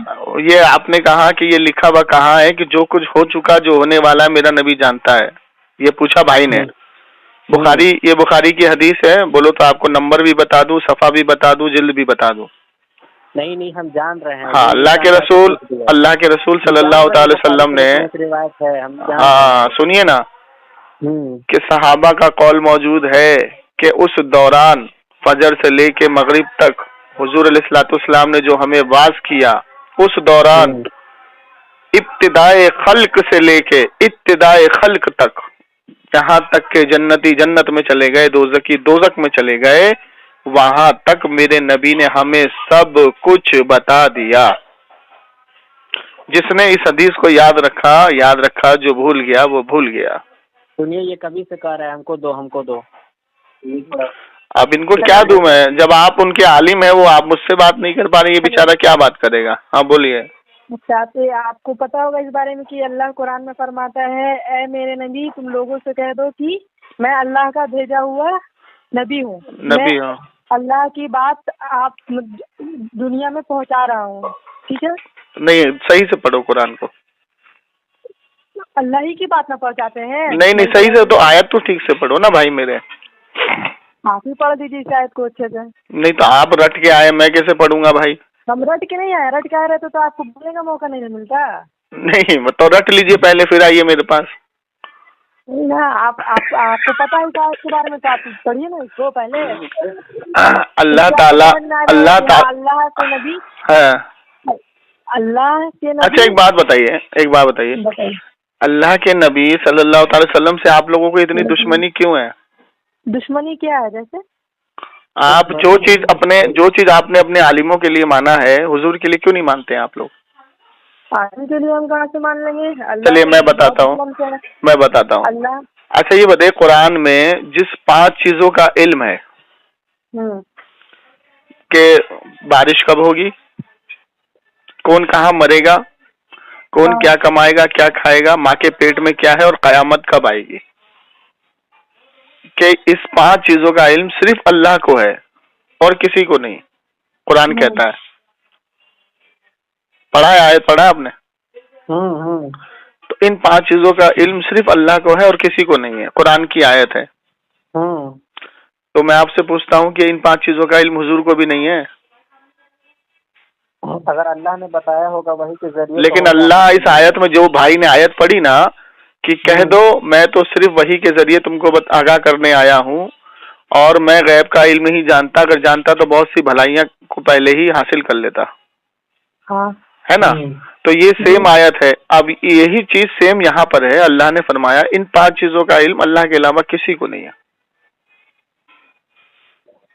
یہ آپ نے کہا کہ یہ لکھا ہوا کہاں ہے کہ جو کچھ ہو چکا جو ہونے والا ہے میرا نبی جانتا ہے، یہ پوچھا بھائی نے۔ بخاری، یہ بخاری کی حدیث ہے، بولو تو آپ کو نمبر بھی بتا دوں، صفحہ بھی بتا دوں، جلد بھی بتا دوں۔ نہیں ہم جان رہے ہیں۔ ہاں، اللہ کے رسول صلی اللہ تعالی وسلم نے، روایت ہے، ہم ہاں سنیے نا، کہ صحابہ کا قول موجود ہے کہ اس دوران فجر سے لے کے مغرب تک حضور علیہ الصلوۃ والسلام نے جو ہمیں واعظ کیا، اس دوران ابتدائے خلق سے لے کے ابتدائے خلق تک، جہاں تک کہ جنتی جنت میں چلے گئے، دوزخی دوزخ میں چلے گئے، وہاں تک میرے نبی نے ہمیں سب کچھ بتا دیا۔ جس نے اس حدیث کو یاد رکھا، جو بھول گیا وہ بھول گیا۔ سنیے، یہ کبھی سے کہہ رہا ہے ہم کو دو۔ اب ان کو کیا دوں میں؟ جب آپ ان کے عالم ہیں، وہ آپ مجھ سے بات نہیں کر پا رہے، یہ بیچارہ کیا بات کرے گا؟ ہاں بولیے۔ چاہتے آپ کو پتا ہوگا اس بارے میں کہ اللہ قرآن میں فرماتا ہے، اے میرے نبی تم لوگوں سے کہہ دو کہ میں اللہ کا بھیجا ہوا نبی ہوں، میں اللہ کی بات آپ دنیا میں پہنچا رہا ہوں، ٹھیک ہے؟ نہیں، صحیح سے پڑھو قرآن کو۔ اللہ ہی کی بات نہ پہنچاتے ہیں؟ نہیں صحیح سے تو آیت تو ٹھیک سے پڑھو نا بھائی میرے۔ آپ ہی پڑھ دیجیے اس آیت کو اچھے سے۔ نہیں تو آپ رٹ کے آئے، میں کیسے پڑھوں گا بھائی؟ ہم رٹ کے نہیں آئے، رٹ کے آ رہے تو آپ کو بولنے کا موقع نہیں ملتا۔ نہیں تو رٹ لیجئے پہلے، پھر آئیے میرے پاس۔ نا آپ کو پتا ہے اس کے بارے میں، تو آپ پڑھیے نا اس کو پہلے۔ اللہ تعالیٰ اللہ کے نبی، اللہ کے نبی۔ اچھا ایک بات بتائیے، اللہ کے نبی صلی اللہ تعالی وسلم سے آپ لوگوں کو اتنی دشمنی کیوں ہے؟ دشمنی کیا ہے؟ جیسے آپ جو چیز آپ نے اپنے عالموں کے لیے مانا ہے، حضور کے لیے کیوں نہیں مانتے ہیں آپ لوگ؟ عالم کے لیے ہم کہاں سے مان لیں گے؟ چلیے میں بتاتا ہوں۔ اللہ، اچھا یہ بتائیے، قرآن میں جس 5 چیزوں کا علم ہے کہ بارش کب ہوگی، کون کہاں مرے گا، کون کیا کمائے گا، کیا کھائے گا، ماں کے پیٹ میں کیا ہے، اور قیامت کب آئے گی، کہ اس 5 چیزوں کا علم صرف اللہ کو ہے اور کسی کو نہیں، قرآن کہتا ہے۔ پڑھا ہے آپ نے؟ تو ان 5 چیزوں کا علم صرف اللہ کو ہے اور کسی کو نہیں ہے، قرآن کی آیت ہے۔ تو میں آپ سے پوچھتا ہوں کہ ان 5 چیزوں کا علم حضور کو بھی نہیں ہے؟ اگر اللہ نے بتایا ہوگا وہی کے ذریعے، لیکن اللہ اس آیت میں، جو بھائی نے آیت پڑھی نا کہ کہہ دو میں تو صرف وہی کے ذریعے تم کو آگاہ کرنے آیا ہوں، اور میں غیب کا علم نہیں جانتا، اگر جانتا تو بہت سی بھلائیاں کو پہلے ہی حاصل کر لیتا، ہے نا؟ تو یہ سیم آیت ہے۔ اب یہی چیز سیم یہاں پر ہے، اللہ نے فرمایا ان 5 چیزوں کا علم اللہ کے علاوہ کسی کو نہیں ہے،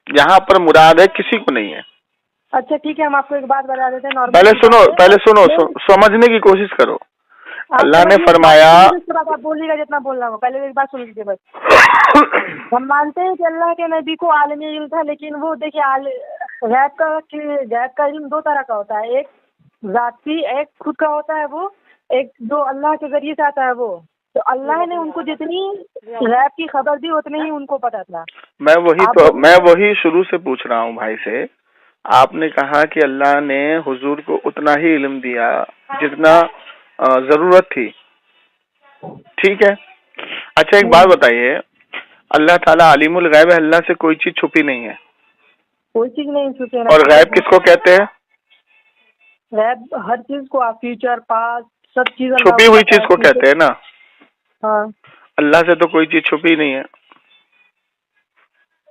یہاں پر مراد ہے کسی کو نہیں ہے۔ اچھا ٹھیک ہے، ہم آپ کو ایک بات بتا دیتے ہیں۔ پہلے سنو، سمجھنے کی کوشش کرو۔ اللہ نے فرمایا، آپ بولیے گا جتنا بولنا ہو، پہلے ایک بات سن لیجیے بس۔ ہم مانتے ہیں کہ اللہ کے نبی کو عالم علم تھا، لیکن وہ دیکھیے غیب کا علم 2 طرح کا ہوتا ہے، ایک ذاتی، ایک خود کا ہوتا ہے، وہ ایک جو اللہ کے ذریعے سے آتا ہے وہ۔ تو اللہ نے ان کو جتنی غیب کی خبر دی اتنی ہی ان کو پتا تھا۔ میں وہی شروع سے پوچھ رہا ہوں بھائی سے۔ آپ نے کہا کہ اللہ نے حضور کو اتنا ہی علم دیا جتنا ضرورت تھی، ٹھیک ہے؟ اچھا ایک بات بتائیے، اللہ تعالیٰ عالم الغیب ہے، اللہ سے کوئی چیز چھپی نہیں ہے، کوئی چیز نہیں چھپی۔ اور غیب کس کو کہتے ہیں؟ غیب ہر چیز کو، آپ فیوچر پاسٹ سب چیز چھپی ہوئی چیز کو کہتے ہیں نا۔ ہاں، اللہ سے تو کوئی چیز چھپی نہیں ہے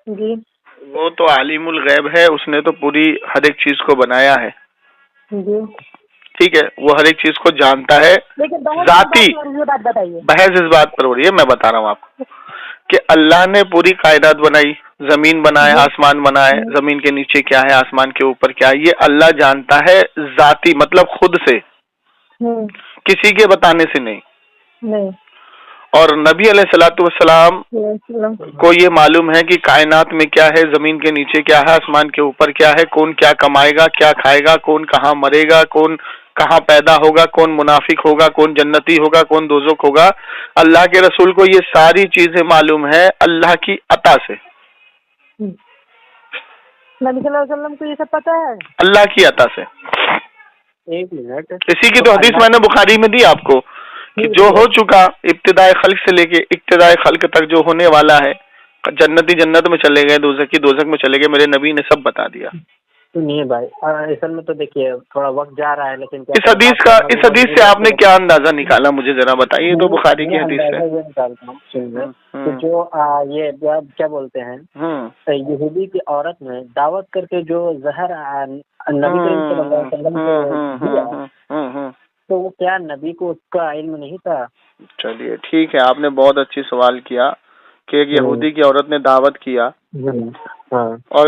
جی، وہ تو عالم الغیب ہے، اس نے تو پوری ہر ایک چیز کو بنایا ہے، جی، ٹھیک ہے، وہ ہر ایک چیز کو جانتا ہے ذاتی. بحث اس بات پر ہو رہی ہے، میں بتا رہا ہوں آپ کو کہ اللہ نے پوری کائنات بنائی، زمین بنائے، آسمان بنائے، زمین کے نیچے کیا ہے، آسمان کے اوپر کیا ہے، یہ اللہ جانتا ہے ذاتی، مطلب خود سے، کسی کے بتانے سے نہیں. اور نبی علیہ الصلوۃ والسلام کو یہ معلوم ہے کہ کائنات میں کیا ہے، زمین کے نیچے کیا ہے، آسمان کے اوپر کیا ہے، کون کیا کمائے گا، کیا کھائے گا، کون کہاں مرے گا، کون کہاں پیدا ہوگا، کون منافق ہوگا، کون جنتی ہوگا، کون دوزخ ہوگا. اللہ کے رسول کو یہ ساری چیزیں معلوم ہے اللہ کی عطا سے. نبی صلی اللہ علیہ وسلم کو یہ سب پتہ ہے اللہ کی عطا سے. ایک منٹ، اسی کی تو حدیث میں نے بخاری میں دی آپ کو کہ جو ہو چکا ابتدائے خلق سے لے کے ابتدائے خلق تک جو ہونے والا ہے، جنتی جنت میں چلے گئے، دوزخی دوزخ میں چلے گئے، میرے نبی نے سب بتا دیا. سنیے بھائی، اصل میں تو دیکھیے تھوڑا وقت جا رہا ہے، لیکن اس حدیث سے آپ نے کیا اندازہ نکالا مجھے ذرا بتائیے. تو بخاری کی حدیث سے نکالتا ہوں جو یہ کیا بولتے ہیں، یہودی کی عورت نے دعوت کر کے جو زہر نبی کریم صلی اللہ علیہ وسلم کو دیا، تو وہ کیا نبی کو اس کا علم نہیں تھا؟ چلیے ٹھیک ہے، آپ نے بہت اچھی سوال کیا کہ ایک یہودی کی عورت نے دعوت کیا اور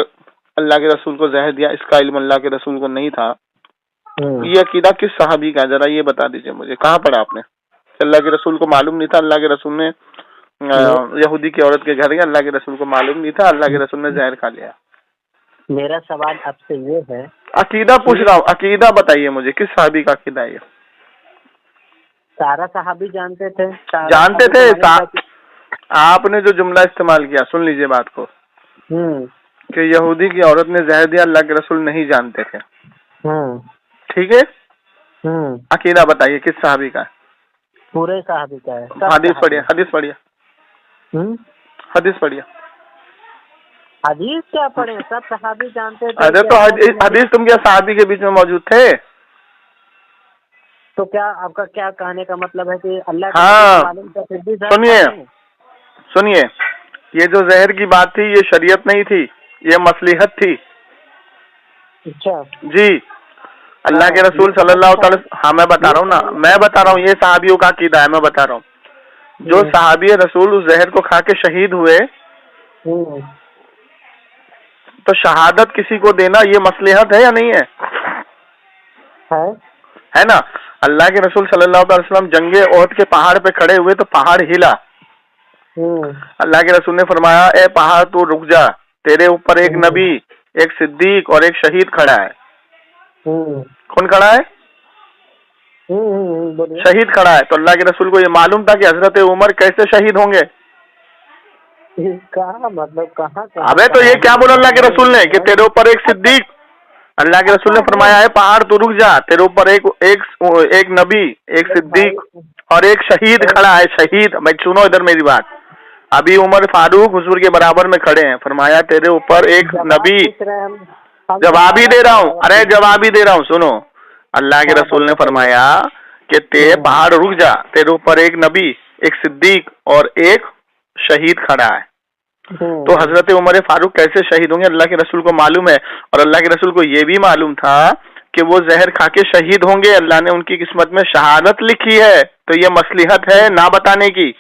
اللہ کے رسول کو زہر دیا، اس کا علم اللہ کے رسول کو نہیں تھا. یہ عقیدہ کس صحابی کا ہے ذرا یہ بتا دیجیے مجھے، کہاں پڑھا آپ نے؟ اللہ کے رسول کو معلوم نہیں تھا، اللہ کے رسول نے یہودی کی عورت کے گھر گیا، اللہ کے رسول کو معلوم نہیں تھا، اللہ کے رسول نے زہر کھا لیا. میرا سوال آپ سے یہ ہے، عقیدہ پوچھ رہا ہوں، عقیدہ بتائیے مجھے کس صحابی کا عقیدہ ہے یہ؟ سارا صحابی جانتے تھے. آپ نے جو جملہ استعمال کیا، سن لیجئے بات کو، کہ یہودی کی عورت نے زہر دیا، اللہ کے رسول نہیں جانتے تھے. ٹھیک ہے، عقیدہ بتائیے کس صحابی کا ہے؟ پورے صحابی کا ہے. حدیث پڑھیے، حدیث پڑھیے، حدیث پڑھیے. حدیث کیا پڑھے، سب صحابی جانتے تھے. ارے تو حدیث تم کیا صحابی کے بیچ میں موجود تھے؟ تو کیا آپ کا کیا کہنے کا مطلب ہے کہ اللہ سنیے، یہ جو زہر کی بات تھی یہ شریعت نہیں تھی، یہ مصلحت تھی. اچھا جی، اللہ کے رسول صلی اللہ تعالی، ہاں میں بتا رہا ہوں نا، میں بتا رہا ہوں یہ صحابیوں کا عقیدہ ہے، میں بتا رہا ہوں. جو صحابی رسول اس زہر کو کھا کے شہید ہوئے، تو شہادت کسی کو دینا یہ مصلحت ہے یا نہیں ہے نا؟ اللہ کے رسول صلی اللہ علیہ وسلم جنگ احد کے پہاڑ پہ کھڑے ہوئے تو پہاڑ ہلا. اللہ کے رسول نے فرمایا اے پہاڑ تو رک جا، تیرے اوپر ایک نبی، ایک صدیق اور ایک شہید کھڑا ہے. کون کھڑا ہے؟ شہید کھڑا ہے. تو اللہ کے رسول کو یہ معلوم تھا کہ حضرت عمر کیسے شہید ہوں گے. ابے تو یہ کیا بولا اللہ کے رسول نے کہ تیرے اوپر ایک صدیق، اللہ کے رسول نے فرمایا ہے پہاڑ تو رک جا، تیرے اوپر ایک نبی، ایک صدیق اور ایک شہید کھڑا ہے. شہید، میں سنو ادھر میری بات، ابھی عمر فاروق حضور کے برابر میں کھڑے ہیں، فرمایا تیرے اوپر ایک نبی. جواب ہی دے رہا ہوں، ارے جواب ہی دے رہا ہوں، سنو. اللہ کے رسول نے فرمایا کہ پہاڑ رک جا، تیرے اوپر ایک نبی، ایک صدیق اور ایک شہید کھڑا ہے. تو حضرت عمر فاروق کیسے شہید ہوں گے اللہ کے رسول کو معلوم ہے، اور اللہ کے رسول کو یہ بھی معلوم تھا کہ وہ زہر کھا کے شہید ہوں گے، اللہ نے ان کی قسمت میں شہادت لکھی ہے. تو یہ مصلحت ہے نہ بتانے کی.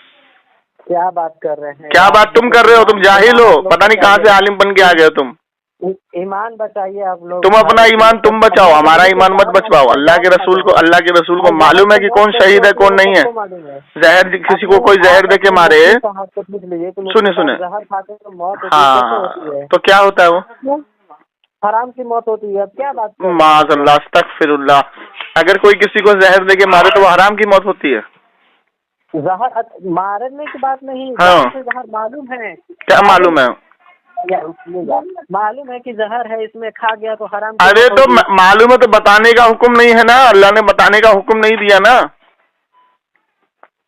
کیا بات کر رہے ہیں؟ کیا بات تم کر رہے ہو؟ تم جاہل ہو، پتہ نہیں کہاں سے عالم بن کے آ گئے تم. ایمان بچائیے آپ لوگ، تم اپنا ایمان تم بچاؤ، ہمارا ایمان مت بچواؤ. اللہ کے رسول کو معلوم ہے کہ کون شہید ہے کون نہیں ہے. زہر کسی کو کوئی زہر دے کے مارے، سنیں ہاں تو کیا ہوتا ہے؟ وہ حرام کی موت ہوتی ہے. اب کیا بات معاذ اللہ، استغفر اللہ. اگر کوئی کسی کو زہر دے کے مارے تو وہ حرام کی موت ہوتی ہے. زہر مارنے کی بات نہیں، زہر معلوم ہے. کیا معلوم ہے؟ معلوم ہے کہ زہر ہے، اس میں کھا گیا تو حرام. ارے تو معلوم ہے تو بتانے کا حکم نہیں ہے نا، اللہ نے بتانے کا حکم نہیں دیا نا.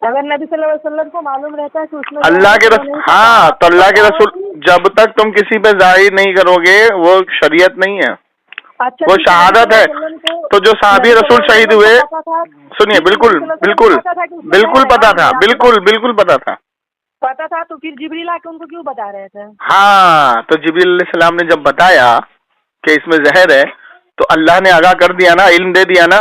اگر نبی صلی اللہ علیہ وسلم کو معلوم رہتا ہے کہ اس میں اللہ کے رسول، ہاں تو اللہ کے رسول جب تک تم کسی پہ ظاہر نہیں کرو گے وہ شریعت نہیں ہے، وہ شہادت ہے. تو جو صحابی رسول شہید ہوئے، سنیے، بالکل بالکل بالکل پتا تھا، بالکل پتا تھا. تو پھر جبریل آ کے ان کو کیوں بتا رہے تھے؟ ہاں تو جبریل علیہ السلام نے جب بتایا کہ اس میں زہر ہے تو اللہ نے آگاہ کر دیا نا، علم دے دیا نا.